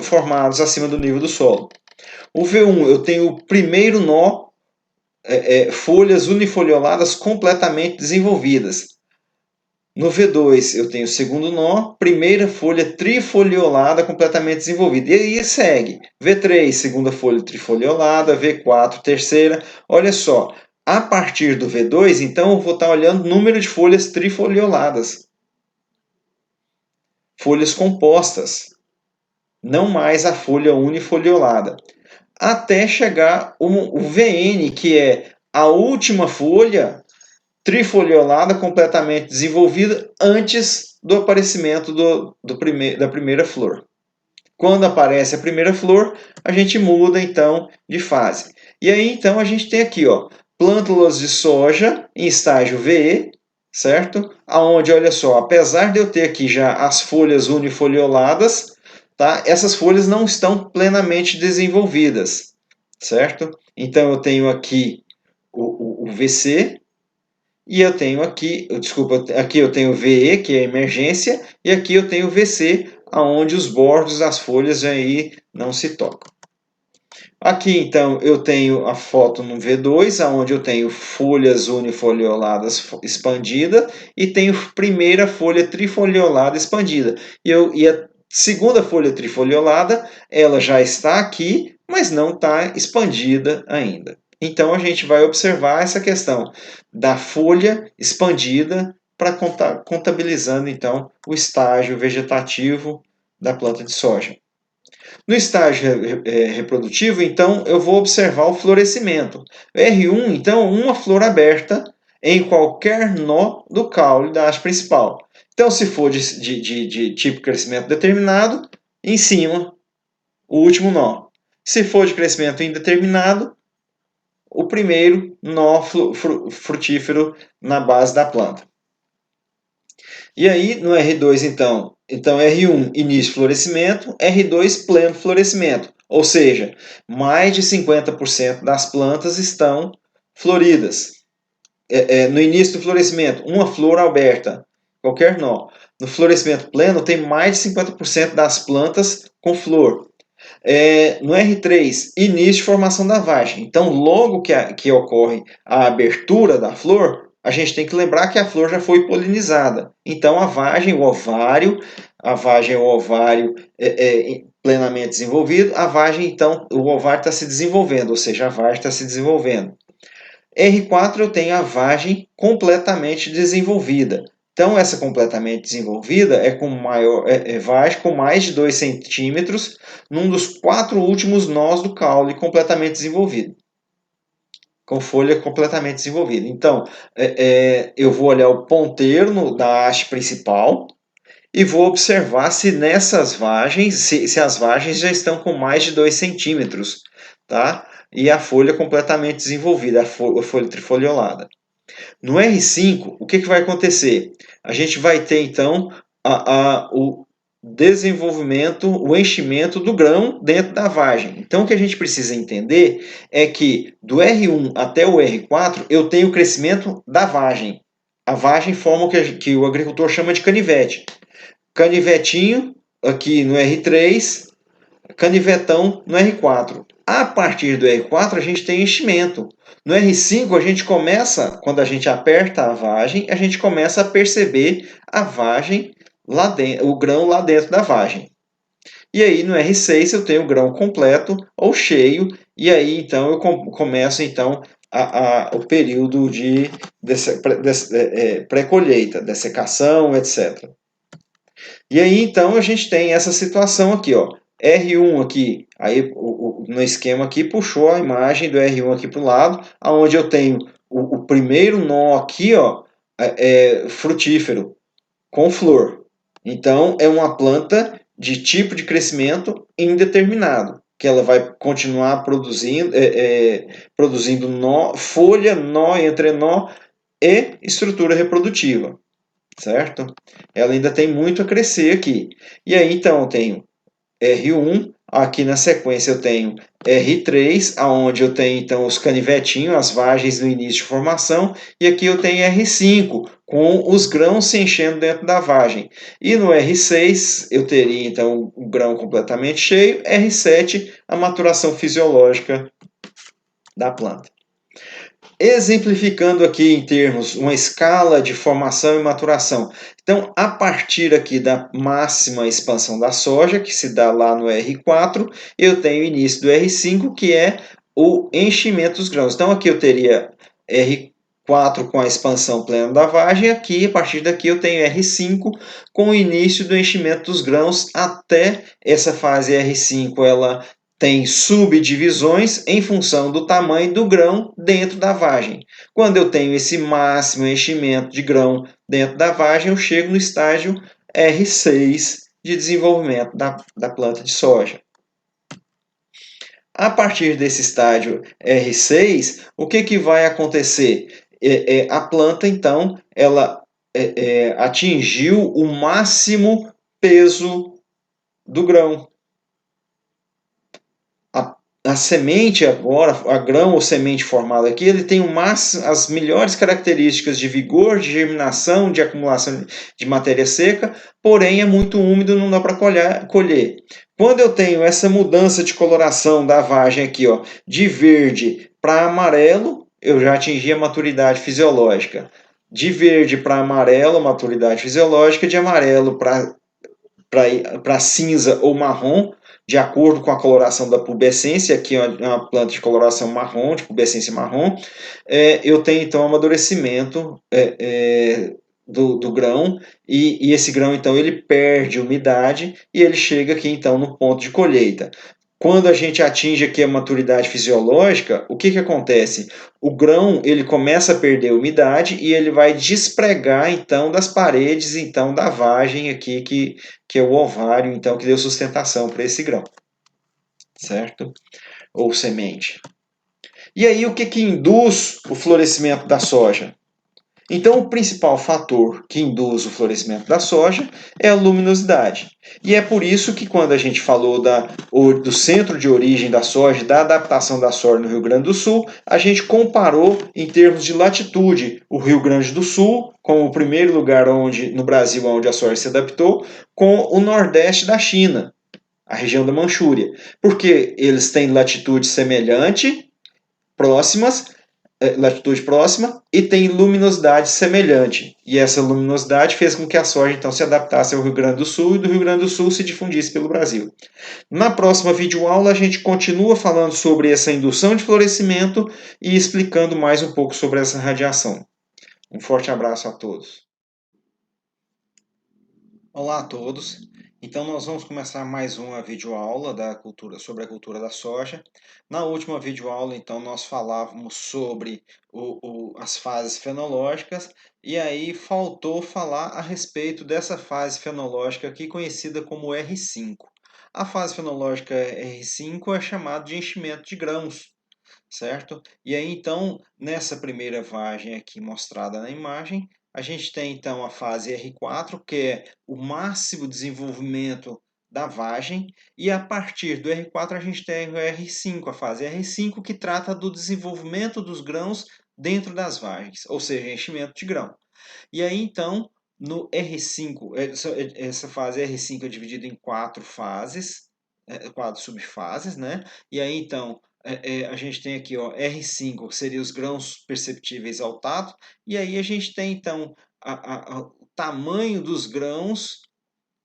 formados acima do nível do solo. O V1 eu tenho o primeiro nó, folhas unifolioladas completamente desenvolvidas. No V2 eu tenho o segundo nó, primeira folha trifoliolada completamente desenvolvida. E aí segue V3, segunda folha trifoliolada, V4, terceira. Olha só, a partir do V2, então eu vou estar olhando o número de folhas trifolioladas. Folhas compostas, não mais a folha unifoliolada. Até chegar o VN, que é a última folha trifoliolada completamente desenvolvida antes do aparecimento da primeira flor. Quando aparece a primeira flor, a gente muda então de fase. E aí então a gente tem aqui, ó, plântulas de soja em estágio VE, certo? Aonde, olha só, apesar de eu ter aqui já as folhas unifolioladas, tá? Essas folhas não estão plenamente desenvolvidas, certo? Então eu tenho aqui o VC, e eu tenho aqui, aqui eu tenho VE, que é emergência, e aqui eu tenho VC, aonde os bordos das folhas aí não se tocam. Aqui então eu tenho a foto no V2, aonde eu tenho folhas unifolioladas expandidas e tenho primeira folha trifoliolada expandida. E a segunda folha trifoliolada, ela já está aqui, mas não está expandida ainda. Então a gente vai observar essa questão da folha expandida para contabilizando então o estágio vegetativo da planta de soja. No estágio reprodutivo, então, eu vou observar o florescimento. R1, então, uma flor aberta em qualquer nó do caule da haste principal. Então, se for de tipo crescimento determinado, em cima, o último nó. Se for de crescimento indeterminado, o primeiro nó frutífero na base da planta. E aí, no R2, então R1, início de florescimento, R2, pleno florescimento. Ou seja, mais de 50% das plantas estão floridas. No início do florescimento, uma flor aberta, qualquer nó. No florescimento pleno, tem mais de 50% das plantas com flor. No R3, início de formação da vagem. Então, logo que ocorre a abertura da flor, a gente tem que lembrar que a flor já foi polinizada. Então, a vagem, o ovário plenamente desenvolvido, a vagem, então, o ovário está se desenvolvendo, ou seja, a vagem está se desenvolvendo. R4, eu tenho a vagem completamente desenvolvida. Então, essa completamente desenvolvida vagem com mais de 2 centímetros num dos 4 últimos nós do caule completamente desenvolvido. Com folha completamente desenvolvida. Então, eu vou olhar o ponteiro da haste principal e vou observar se nessas vagens, se as vagens já estão com mais de 2 centímetros, tá? E a folha completamente desenvolvida, a folha trifoliolada. No R5, o que vai acontecer? A gente vai ter, então, o desenvolvimento, o enchimento do grão dentro da vagem. Então, o que a gente precisa entender é que do R1 até o R4, eu tenho o crescimento da vagem. A vagem forma o que o agricultor chama de canivete. Canivetinho aqui no R3, canivetão no R4. A partir do R4, a gente tem enchimento. No R5, a gente começa, quando a gente aperta a vagem, a gente começa a perceber a vagem lá dentro, o grão lá dentro da vagem. E aí no R6 eu tenho o grão completo ou cheio, e aí então eu começo então o período de pré-colheita, dessecação, etc. E aí, então, a gente tem essa situação aqui, ó. R1 aqui, aí no esquema aqui, puxou a imagem do R1 aqui para o lado, onde eu tenho o primeiro nó aqui, ó, frutífero, com flor. Então, é uma planta de tipo de crescimento indeterminado, que ela vai continuar produzindo, produzindo nó, folha, nó, entrenó e estrutura reprodutiva. Certo? Ela ainda tem muito a crescer aqui. E aí, então, eu tenho R1, aqui na sequência eu tenho R3, aonde eu tenho, então, os canivetinhos, as vagens no início de formação, e aqui eu tenho R5, com os grãos se enchendo dentro da vagem. E no R6, eu teria, então, o grão completamente cheio, R7, a maturação fisiológica da planta. Exemplificando aqui em termos, uma escala de formação e maturação. Então, a partir aqui da máxima expansão da soja, que se dá lá no R4, eu tenho o início do R5, que é o enchimento dos grãos. Então, aqui eu teria R4 com a expansão plena da vagem, aqui, a partir daqui, eu tenho R5 com o início do enchimento dos grãos até essa fase R5, ela tem subdivisões em função do tamanho do grão dentro da vagem. Quando eu tenho esse máximo enchimento de grão dentro da vagem, eu chego no estágio R6 de desenvolvimento da planta de soja. A partir desse estágio R6, o que vai acontecer? A planta, então, ela atingiu o máximo peso do grão. A semente agora, a grão ou semente formada aqui, ele tem as melhores características de vigor, de germinação, de acumulação de matéria seca, porém é muito úmido, não dá para colher. Quando eu tenho essa mudança de coloração da vagem aqui, ó, de verde para amarelo, eu já atingi a maturidade fisiológica. De verde para amarelo, maturidade fisiológica, de amarelo para cinza ou marrom, de acordo com a coloração da pubescência, aqui é uma planta de coloração marrom, de pubescência marrom, eu tenho então amadurecimento do grão, e esse grão então ele perde umidade e ele chega aqui então no ponto de colheita. Quando a gente atinge aqui a maturidade fisiológica, o que acontece? O grão ele começa a perder umidade e ele vai despregar então das paredes então da vagem aqui que é o ovário então que deu sustentação para esse grão, certo? Ou semente. E aí o que induz o florescimento da soja? Então, o principal fator que induz o florescimento da soja é a luminosidade. E é por isso que, quando a gente falou do centro de origem da soja, da adaptação da soja no Rio Grande do Sul, a gente comparou, em termos de latitude, o Rio Grande do Sul, como o primeiro lugar no Brasil onde a soja se adaptou, com o Nordeste da China, a região da Manchúria. Porque eles têm latitude semelhante, próximas, latitude próxima, e tem luminosidade semelhante. E essa luminosidade fez com que a soja então se adaptasse ao Rio Grande do Sul e do Rio Grande do Sul se difundisse pelo Brasil. Na próxima videoaula a gente continua falando sobre essa indução de florescimento e explicando mais um pouco sobre essa radiação. Um forte abraço a todos. Olá a todos. Então nós vamos começar mais uma videoaula sobre a cultura da soja. Na última videoaula, então, nós falávamos sobre as fases fenológicas e aí faltou falar a respeito dessa fase fenológica aqui conhecida como R5. A fase fenológica R5 é chamada de enchimento de grãos, certo? E aí, então, nessa primeira vagem aqui mostrada na imagem, a gente tem, então, a fase R4, que é o máximo desenvolvimento da vagem, e a partir do R4 a gente tem o R5, a fase R5, que trata do desenvolvimento dos grãos dentro das vagens, ou seja, enchimento de grão. E aí, então, no R5, essa fase R5 é dividida em 4 fases, 4 subfases, né? E aí, então, a gente tem aqui, ó, R5, que seria os grãos perceptíveis ao tato, e aí a gente tem, então, o tamanho dos grãos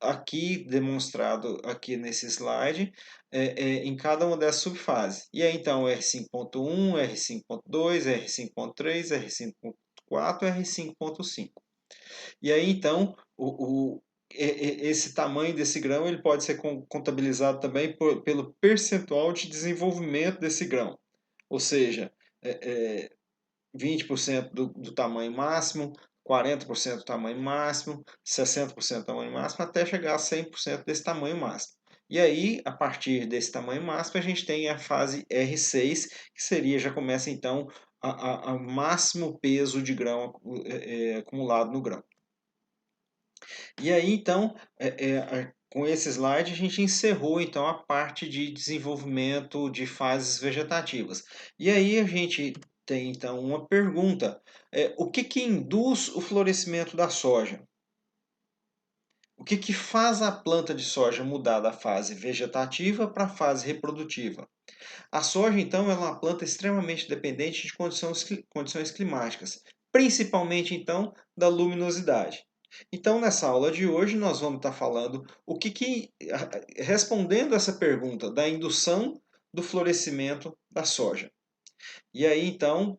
aqui demonstrado aqui nesse slide, em cada uma dessas subfases. E aí, então, R5.1, R5.2, R5.3, R5.4, R5.5. E aí, então, esse tamanho desse grão ele pode ser contabilizado também pelo percentual de desenvolvimento desse grão. Ou seja, 20% do tamanho máximo, 40% do tamanho máximo, 60% do tamanho máximo, até chegar a 100% desse tamanho máximo. E aí, a partir desse tamanho máximo, a gente tem a fase R6, que seria, já começa então, a máximo peso de grão acumulado no grão. E aí, então, com esse slide, a gente encerrou então a parte de desenvolvimento de fases vegetativas. E aí a gente tem então uma pergunta: o que induz o florescimento da soja? O que faz a planta de soja mudar da fase vegetativa para a fase reprodutiva? A soja, então, é uma planta extremamente dependente de condições climáticas, principalmente, então, da luminosidade. Então, nessa aula de hoje, nós vamos estar falando respondendo essa pergunta da indução do florescimento da soja. E aí, então,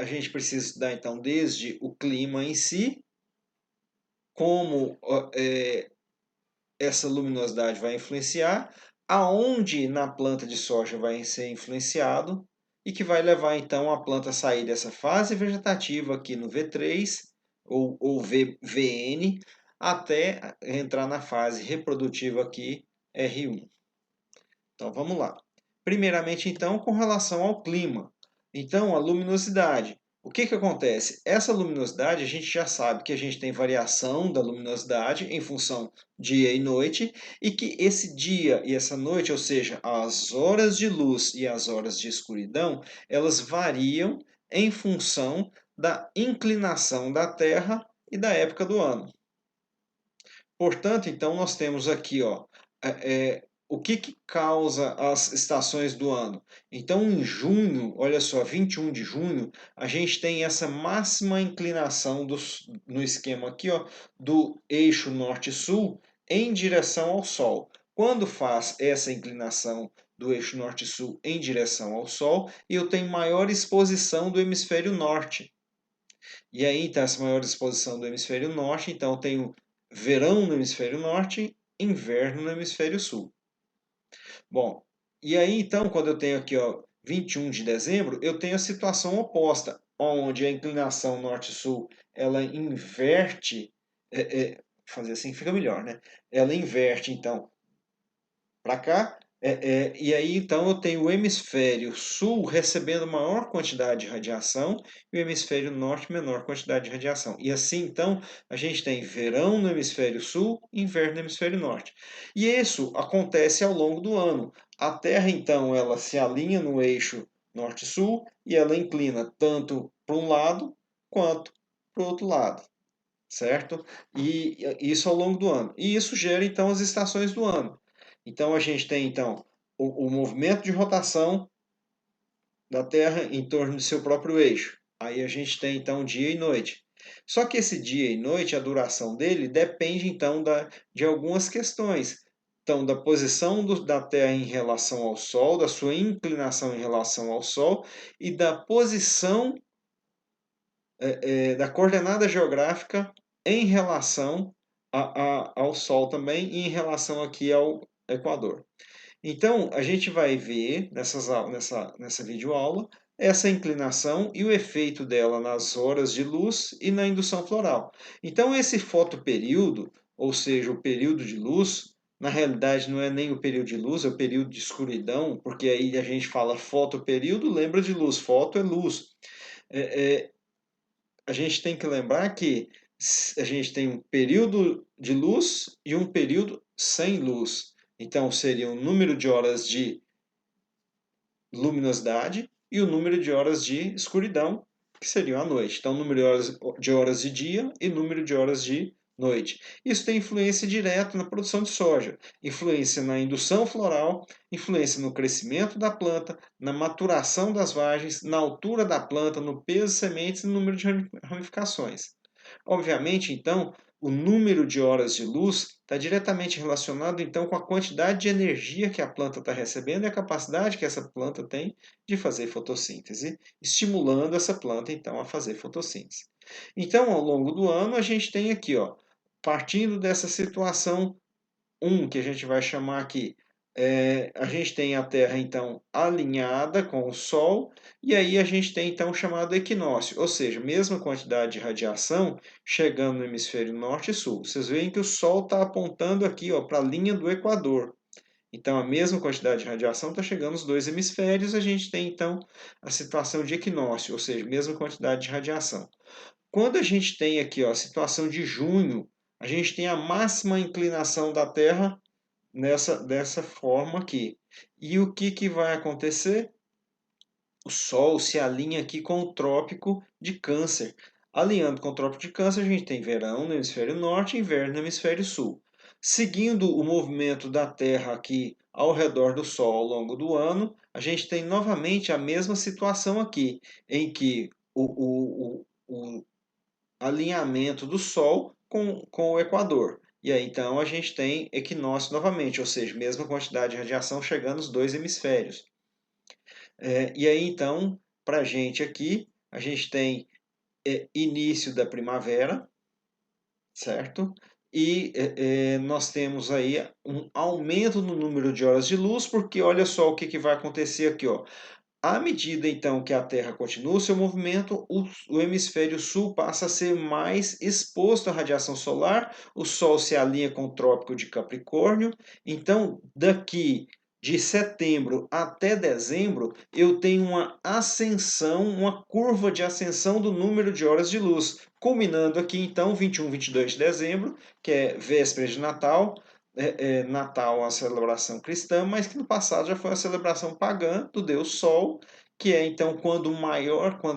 a gente precisa estudar, então, desde o clima em si, como essa luminosidade vai influenciar, aonde na planta de soja vai ser influenciado e que vai levar então a planta a sair dessa fase vegetativa aqui no V3 ou VN até entrar na fase reprodutiva aqui R1. Então vamos lá. Primeiramente então com relação ao clima. Então a luminosidade. O que acontece? Essa luminosidade, a gente já sabe que a gente tem variação da luminosidade em função dia e noite, e que esse dia e essa noite, ou seja, as horas de luz e as horas de escuridão, elas variam em função da inclinação da Terra e da época do ano. Portanto, então, nós temos aqui, ó, o que causa as estações do ano? Então, em junho, olha só, 21 de junho, a gente tem essa máxima inclinação no esquema aqui, ó, do eixo norte-sul em direção ao Sol. quando faz essa inclinação do eixo norte-sul em direção ao Sol, eu tenho maior exposição do hemisfério norte. E aí, então, essa maior exposição do hemisfério norte, então eu tenho verão no hemisfério norte, inverno no hemisfério sul. Bom, e aí então, quando eu tenho aqui, ó, 21 de dezembro, eu tenho a situação oposta, onde a inclinação norte-sul, ela inverte, fazer assim fica melhor, né? Ela inverte, então, para cá. E aí, então, eu tenho o hemisfério sul recebendo maior quantidade de radiação e o hemisfério norte menor quantidade de radiação. E assim, então, a gente tem verão no hemisfério sul e inverno no hemisfério norte. E isso acontece ao longo do ano. A Terra, então, ela se alinha no eixo norte-sul e ela inclina tanto para um lado quanto para o outro lado, certo? E isso ao longo do ano. E isso gera, então, as estações do ano. Então a gente tem então o movimento de rotação da Terra em torno de seu próprio eixo. Aí a gente tem então dia e noite. Só que esse dia e noite, a duração dele depende então de algumas questões. Então, da posição da Terra em relação ao Sol, da sua inclinação em relação ao Sol e da posição da coordenada geográfica em relação ao Sol também e em relação aqui ao Equador. Então, a gente vai ver nessa videoaula essa inclinação e o efeito dela nas horas de luz e na indução floral. Então, esse fotoperíodo, ou seja, o período de luz, na realidade não é nem o período de luz, é o período de escuridão, porque aí a gente fala fotoperíodo, lembra de luz, foto é luz. A gente tem que lembrar que a gente tem um período de luz e um período sem luz. Então, seria o número de horas de luminosidade e o número de horas de escuridão, que seria a noite. Então, número de horas de dia e número de horas de noite. Isso tem influência direta na produção de soja, influência na indução floral, influência no crescimento da planta, na maturação das vagens, na altura da planta, no peso de sementes e no número de ramificações. Obviamente, então, o número de horas de luz está diretamente relacionado então com a quantidade de energia que a planta está recebendo e a capacidade que essa planta tem de fazer fotossíntese, estimulando essa planta então a fazer fotossíntese. Então, ao longo do ano, a gente tem aqui, ó, partindo dessa situação 1, que a gente vai chamar aqui, a gente tem a Terra então alinhada com o Sol, e aí a gente tem então o chamado equinócio, ou seja, mesma quantidade de radiação chegando no hemisfério norte e sul. Vocês veem que o Sol está apontando aqui para a linha do Equador. Então a mesma quantidade de radiação está chegando nos dois hemisférios, a gente tem então a situação de equinócio, ou seja, mesma quantidade de radiação. Quando a gente tem aqui a situação de junho, a gente tem a máxima inclinação da Terra dessa forma aqui. E o que vai acontecer? O Sol se alinha aqui com o Trópico de Câncer. Alinhando com o Trópico de Câncer, a gente tem verão no hemisfério norte e inverno no hemisfério sul. Seguindo o movimento da Terra aqui ao redor do Sol ao longo do ano, a gente tem novamente a mesma situação aqui, em que o alinhamento do Sol com o Equador. E aí então a gente tem equinócio novamente, ou seja, mesma quantidade de radiação chegando nos dois hemisférios. E aí então, para a gente aqui, a gente tem início da primavera, certo? E nós temos aí um aumento no número de horas de luz, porque olha só o que vai acontecer aqui, ó. À medida então que a Terra continua o seu movimento, o hemisfério sul passa a ser mais exposto à radiação solar, o Sol se alinha com o Trópico de Capricórnio, então daqui de setembro até dezembro eu tenho uma ascensão, uma curva de ascensão do número de horas de luz, culminando aqui então 21, 22 de dezembro, que é véspera de Natal, Natal é uma celebração cristã, mas que no passado já foi uma celebração pagã do Deus Sol, que é então quando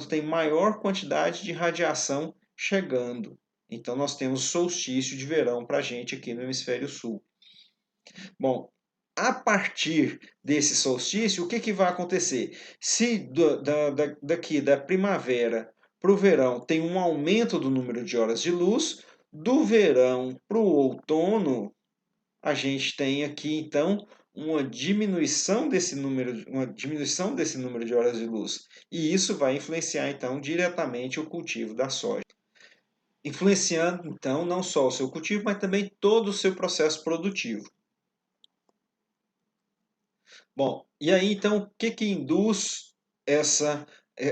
tem maior quantidade de radiação chegando. Então nós temos solstício de verão para a gente aqui no hemisfério sul. Bom, a partir desse solstício, o que vai acontecer? Se daqui da primavera para o verão tem um aumento do número de horas de luz, do verão para o outono a gente tem aqui então uma diminuição desse número de horas de luz. E isso vai influenciar então diretamente o cultivo da soja. Influenciando então não só o seu cultivo, mas também todo o seu processo produtivo. Bom, e aí então o que que induz essa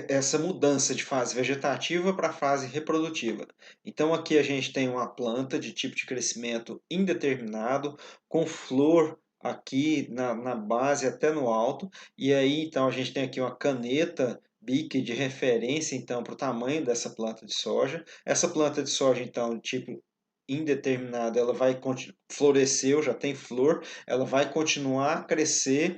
essa mudança de fase vegetativa para a fase reprodutiva? Então aqui a gente tem uma planta de tipo de crescimento indeterminado, com flor aqui na base até no alto, e aí então a gente tem aqui uma caneta bique de referência então para o tamanho dessa planta de soja. Essa planta de soja então tipo indeterminado, ela vai floresceu, já tem flor, ela vai continuar a crescer,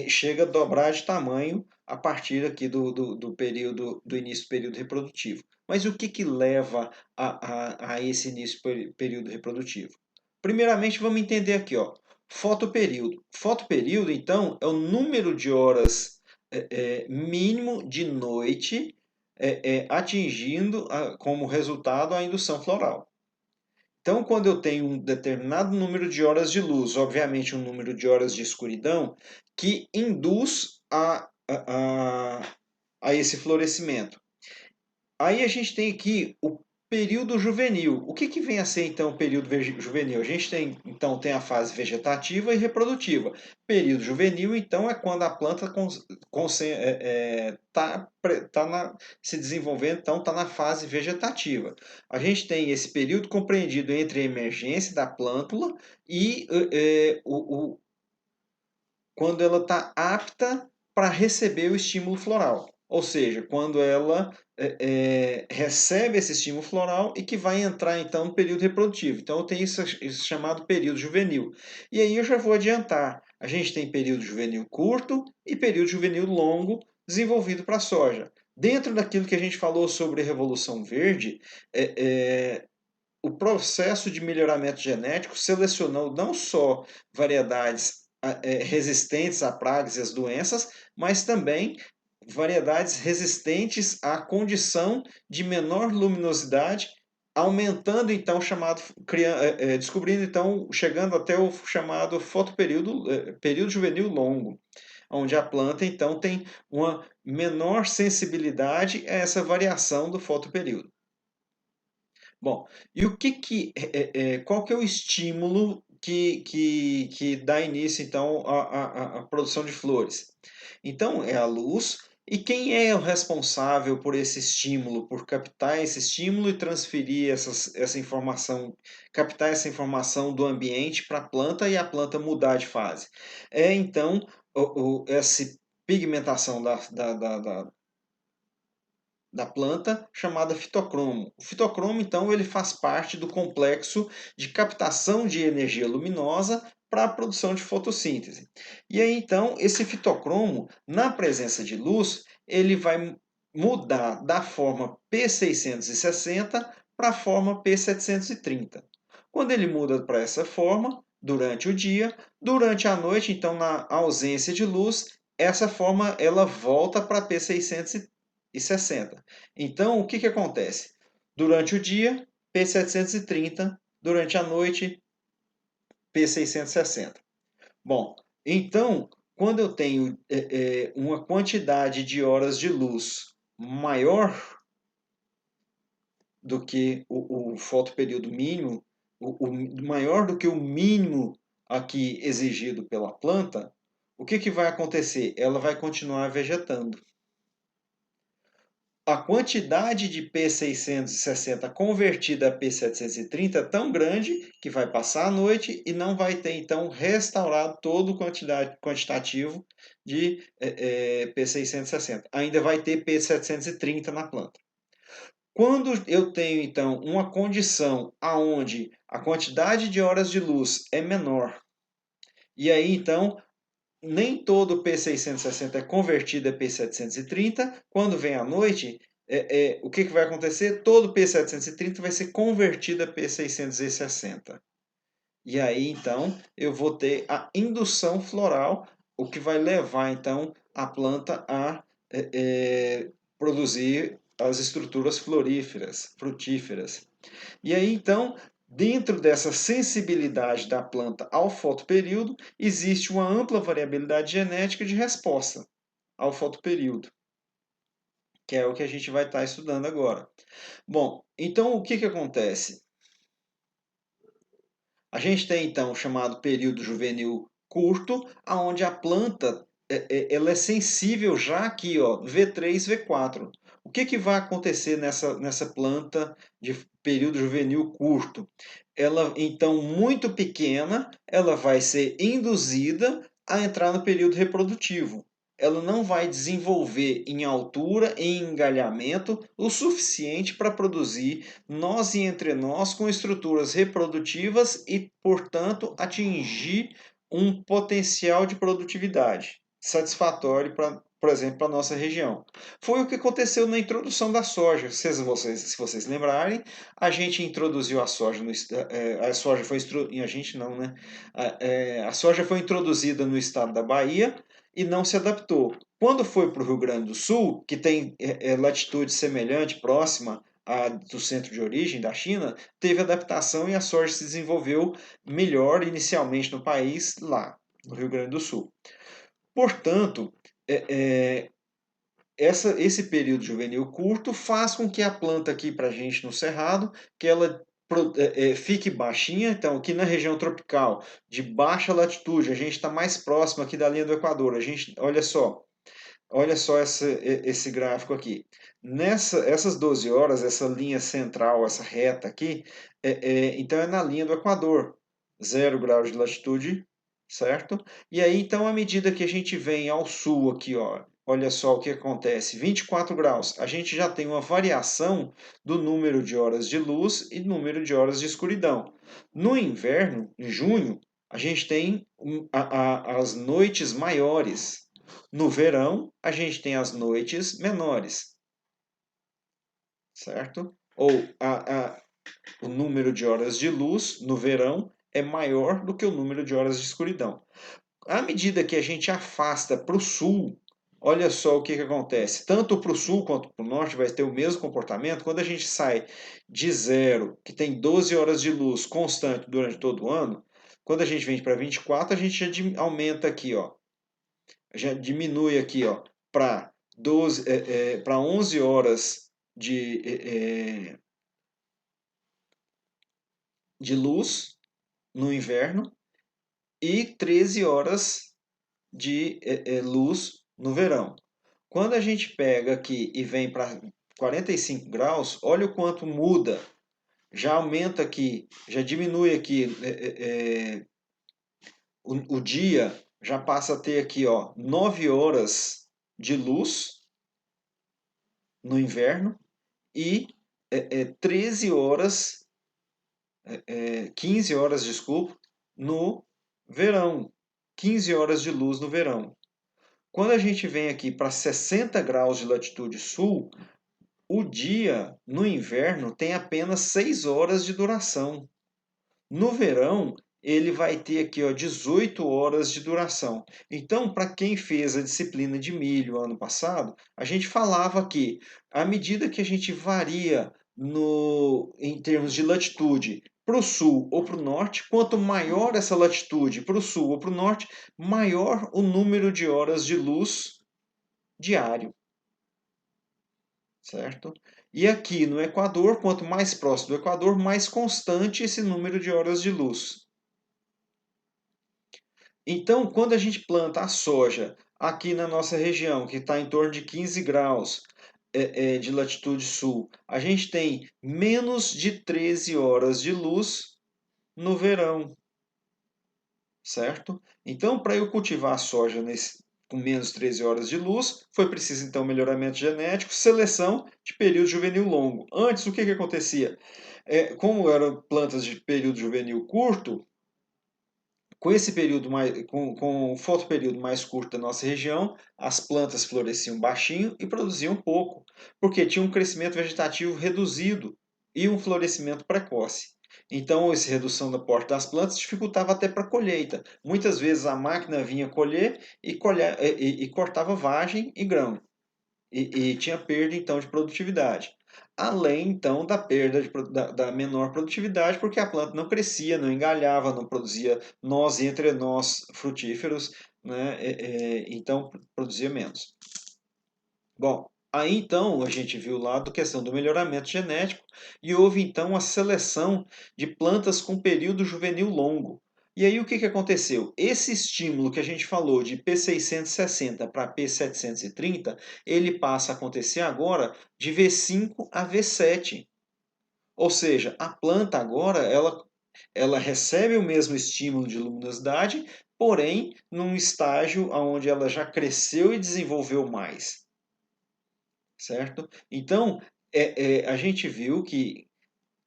chega a dobrar de tamanho a partir aqui do período do início do período reprodutivo. Mas o que, que leva a esse início do período reprodutivo? Primeiramente, vamos entender aqui, ó, fotoperíodo. Fotoperíodo, então, é o número de horas mínimo de noite atingindo como resultado a indução floral. Então, quando eu tenho um determinado número de horas de luz, obviamente um número de horas de escuridão, que induz a esse florescimento. Aí a gente tem aqui o período juvenil. O que, que vem a ser então o período juvenil? A gente tem então tem a fase vegetativa e reprodutiva. Período juvenil então é quando a planta se desenvolvendo, então está na fase vegetativa. A gente tem esse período compreendido entre a emergência da plântula e quando ela está apta para receber o estímulo floral. Ou seja, quando ela recebe esse estímulo floral e que vai entrar então no período reprodutivo. Então eu tenho isso chamado período juvenil. E aí eu já vou adiantar. A gente tem período juvenil curto e período juvenil longo desenvolvido para a soja. Dentro daquilo que a gente falou sobre a Revolução Verde, o processo de melhoramento genético selecionou não só variedades resistentes a pragas e as doenças, mas também variedades resistentes à condição de menor luminosidade, aumentando então o chamado, descobrindo então, chegando até o chamado fotoperíodo, período juvenil longo, onde a planta então tem uma menor sensibilidade a essa variação do fotoperíodo. Bom, e qual que é o estímulo que dá início então à produção de flores? Então é a luz. E quem é o responsável por esse estímulo, por captar esse estímulo e transferir essa informação, captar essa informação do ambiente para a planta e a planta mudar de fase? É então essa pigmentação da planta chamada fitocromo. O fitocromo, então, ele faz parte do complexo de captação de energia luminosa para a produção de fotossíntese. E aí, então, esse fitocromo, na presença de luz, ele vai mudar da forma P660 para a forma P730. Quando ele muda para essa forma, durante o dia, durante a noite, então, na ausência de luz, essa forma ela volta para P660. Então, o que, que acontece? Durante o dia, P730, durante a noite, P660. Bom, então, quando eu tenho uma quantidade de horas de luz maior do que o fotoperíodo mínimo, maior do que o mínimo aqui exigido pela planta, o que, que vai acontecer? Ela vai continuar vegetando. A quantidade de P660 convertida a P730 é tão grande que vai passar a noite e não vai ter, então, restaurado todo o quantitativo de P660. Ainda vai ter P730 na planta. Quando eu tenho, então, uma condição aonde a quantidade de horas de luz é menor, e aí, então, nem todo P660 é convertido a P730. Quando vem à noite, o que vai acontecer? Todo P730 vai ser convertido a P660. E aí, então, eu vou ter a indução floral, o que vai levar, então, a planta a produzir as estruturas floríferas, frutíferas. E aí, então, Dentro dessa sensibilidade da planta ao fotoperíodo, existe uma ampla variabilidade genética de resposta ao fotoperíodo, que é o que a gente vai estar estudando agora. Bom, então o que acontece? A gente tem então o chamado período juvenil curto, aonde a planta ela é sensível já aqui, ó, V3, V4. O que vai acontecer nessa planta de período juvenil curto? Ela, então, muito pequena, ela vai ser induzida a entrar no período reprodutivo. Ela não vai desenvolver em altura, em engalhamento, o suficiente para produzir nós e entre nós com estruturas reprodutivas e, portanto, atingir um potencial de produtividade satisfatório para, por exemplo, para a nossa região. Foi o que aconteceu na introdução da soja. Se vocês lembrarem, a gente introduziu a soja no a soja foi a gente não, né? A soja foi introduzida no estado da Bahia e não se adaptou. Quando foi para o Rio Grande do Sul, que tem latitude semelhante, próxima do centro de origem da China, teve adaptação e a soja se desenvolveu melhor inicialmente no país, lá, no Rio Grande do Sul. Portanto, esse período juvenil curto faz com que a planta aqui para a gente no Cerrado, que ela fique baixinha. Então, aqui na região tropical, de baixa latitude, a gente está mais próximo aqui da linha do Equador. A gente, olha só esse gráfico aqui. Essas 12 horas, essa linha central, essa reta aqui, então é na linha do Equador, 0 graus de latitude, certo? E aí, então, à medida que a gente vem ao sul aqui, ó, olha só o que acontece, 24 graus, a gente já tem uma variação do número de horas de luz e número de horas de escuridão. No inverno, em junho, a gente tem as noites maiores. No verão, a gente tem as noites menores, certo? Ou o número de horas de luz no verão é maior do que o número de horas de escuridão. À medida que a gente afasta para o sul, olha só o que acontece. Tanto para o sul quanto para o norte vai ter o mesmo comportamento. Quando a gente sai de 0, que tem 12 horas de luz constante durante todo o ano, quando a gente vem para 24, a gente já aumenta aqui, ó, já diminui aqui, ó, para 11 horas de luz no inverno e 13 horas de luz no verão. Quando a gente pega aqui e vem para 45 graus, olha o quanto muda. Já aumenta aqui, já diminui aqui o dia, já passa a ter aqui, ó, 9 horas de luz no inverno e 13 horas, 15 horas, desculpa, no verão. 15 horas de luz no verão. Quando a gente vem aqui para 60 graus de latitude sul, o dia no inverno tem apenas 6 horas de duração. No verão, ele vai ter aqui, ó, 18 horas de duração. Então, para quem fez a disciplina de milho ano passado, a gente falava que, à medida que a gente varia em termos de latitude para o sul ou para o norte, quanto maior essa latitude para o sul ou para o norte, maior o número de horas de luz diário, certo? E aqui no Equador, quanto mais próximo do Equador, mais constante esse número de horas de luz. Então, quando a gente planta a soja aqui na nossa região, que está em torno de 15 graus de latitude sul, a gente tem menos de 13 horas de luz no verão, certo? Então, para eu cultivar a soja com menos de 13 horas de luz, foi preciso então melhoramento genético, seleção de período juvenil longo. Antes, o que acontecia? Como eram plantas de período juvenil curto, com esse período com o fotoperíodo mais curto da nossa região, as plantas floresciam baixinho e produziam pouco, porque tinha um crescimento vegetativo reduzido e um florescimento precoce. Então, essa redução da porta das plantas dificultava até para a colheita. Muitas vezes a máquina vinha colher e cortava vagem e grão. E tinha perda, então, de produtividade. além então da perda da menor produtividade, porque a planta não crescia, não engalhava, não produzia nós e entrenós frutíferos, né? Então produzia menos. Bom, aí então a gente viu lá a questão do melhoramento genético e houve então a seleção de plantas com período juvenil longo. E aí o que aconteceu? Esse estímulo que a gente falou de P660 para P730, ele passa a acontecer agora de V5 a V7. Ou seja, a planta agora ela recebe o mesmo estímulo de luminosidade, porém num estágio onde ela já cresceu e desenvolveu mais, certo? Então, a gente viu que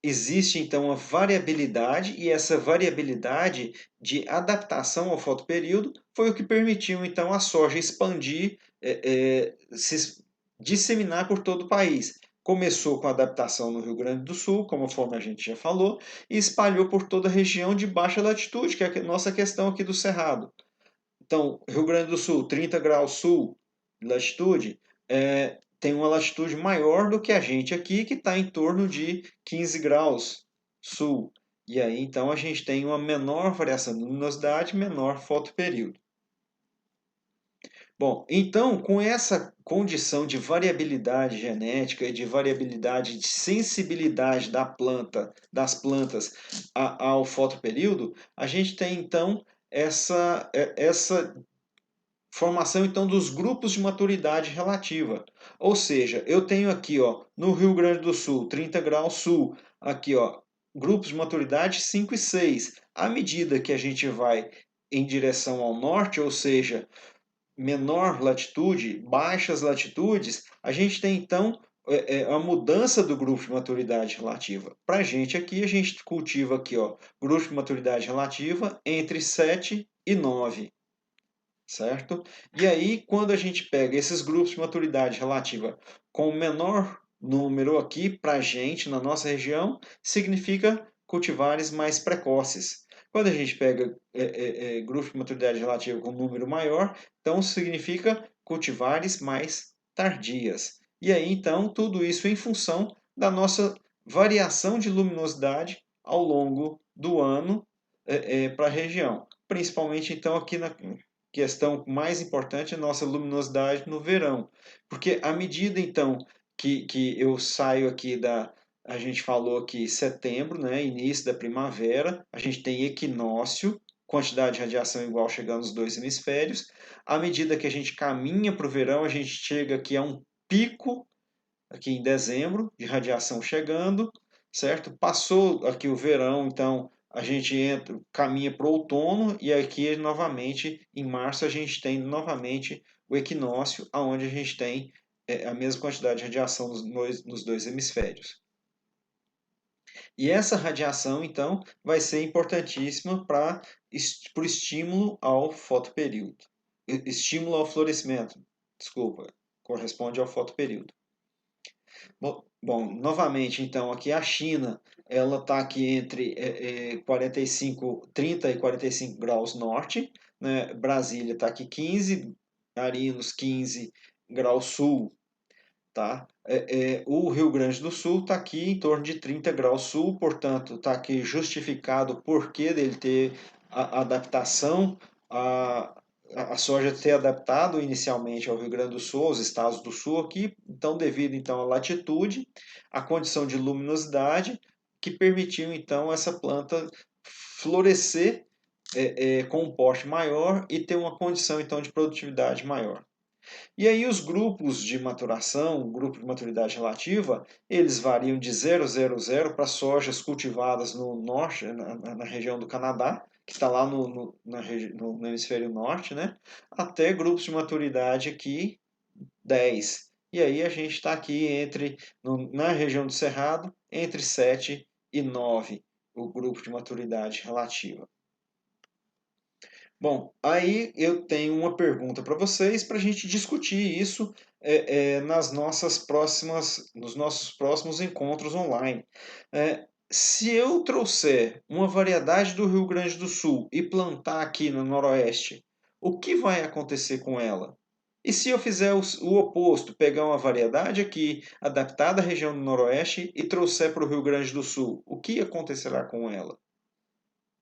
existe então uma variabilidade e essa variabilidade de adaptação ao fotoperíodo foi o que permitiu então a soja expandir, se disseminar por todo o país. Começou com a adaptação no Rio Grande do Sul, conforme a gente já falou, e espalhou por toda a região de baixa latitude, que é a nossa questão aqui do Cerrado. Então, Rio Grande do Sul, 30 graus sul de latitude, tem uma latitude maior do que a gente aqui, que está em torno de 15 graus sul. E aí, então, a gente tem uma menor variação de luminosidade, menor fotoperíodo. Bom, então, com essa condição de variabilidade genética e de variabilidade de sensibilidade das plantas ao fotoperíodo, a gente tem, então, essa formação então dos grupos de maturidade relativa. Ou seja, eu tenho aqui, ó, no Rio Grande do Sul, 30 graus sul, aqui, ó, grupos de maturidade 5 e 6. À medida que a gente vai em direção ao norte, ou seja, menor latitude, baixas latitudes, a gente tem então a mudança do grupo de maturidade relativa. Para a gente aqui, a gente cultiva aqui, ó, grupo de maturidade relativa entre 7 e 9. Certo? E aí, quando a gente pega esses grupos de maturidade relativa com o menor número aqui para a gente, na nossa região, significa cultivares mais precoces. Quando a gente pega grupos de maturidade relativa com um número maior, então significa cultivares mais tardias. E aí, então, tudo isso em função da nossa variação de luminosidade ao longo do ano para a região. Principalmente, então, aqui na questão mais importante é a nossa luminosidade no verão. Porque à medida, então, que eu saio aqui a gente falou aqui setembro, né, início da primavera, a gente tem equinócio, quantidade de radiação igual chegando nos dois hemisférios. À medida que a gente caminha para o verão, a gente chega aqui a um pico, aqui em dezembro, de radiação chegando, certo? Passou aqui o verão, então a gente caminha para o outono e aqui novamente em março a gente tem novamente o equinócio, aonde a gente tem a mesma quantidade de radiação nos dois hemisférios. E essa radiação, então, vai ser importantíssima para o estímulo ao fotoperíodo. Estímulo ao florescimento, desculpa, corresponde ao fotoperíodo. Bom, novamente, então, aqui a China, ela está aqui entre 30 e 45 graus norte, né? Brasília está aqui 15, Arinos 15 graus sul, tá? O Rio Grande do Sul está aqui em torno de 30 graus sul, portanto, está aqui justificado o porquê dele ter a adaptação a soja ter adaptado inicialmente ao Rio Grande do Sul, aos estados do sul aqui, então devido então à latitude, à condição de luminosidade, que permitiu então essa planta florescer com um porte maior e ter uma condição então de produtividade maior. E aí os grupos de maturação, grupo de maturidade relativa, eles variam de 0,00 para sojas cultivadas no norte, na região do Canadá, que está lá no hemisfério norte, né? Até grupos de maturidade aqui 10. E aí a gente está aqui na região do Cerrado, entre 7 e 9, o grupo de maturidade relativa. Bom, aí eu tenho uma pergunta para vocês para a gente discutir isso nos nossos próximos encontros online. Se eu trouxer uma variedade do Rio Grande do Sul e plantar aqui no Noroeste, o que vai acontecer com ela? E se eu fizer o oposto, pegar uma variedade aqui, adaptada à região do Noroeste e trouxer para o Rio Grande do Sul, o que acontecerá com ela?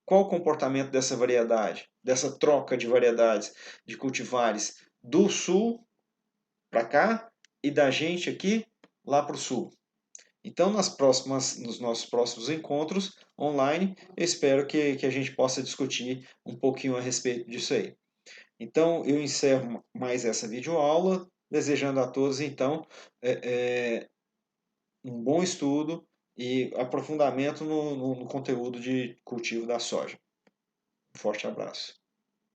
Qual o comportamento dessa variedade, dessa troca de variedades de cultivares do Sul para cá e da gente aqui lá para o Sul? Então, nos nossos próximos encontros online, eu espero que a gente possa discutir um pouquinho a respeito disso aí. Então, eu encerro mais essa videoaula, desejando a todos, então, um bom estudo e aprofundamento no conteúdo de cultivo da soja. Um forte abraço.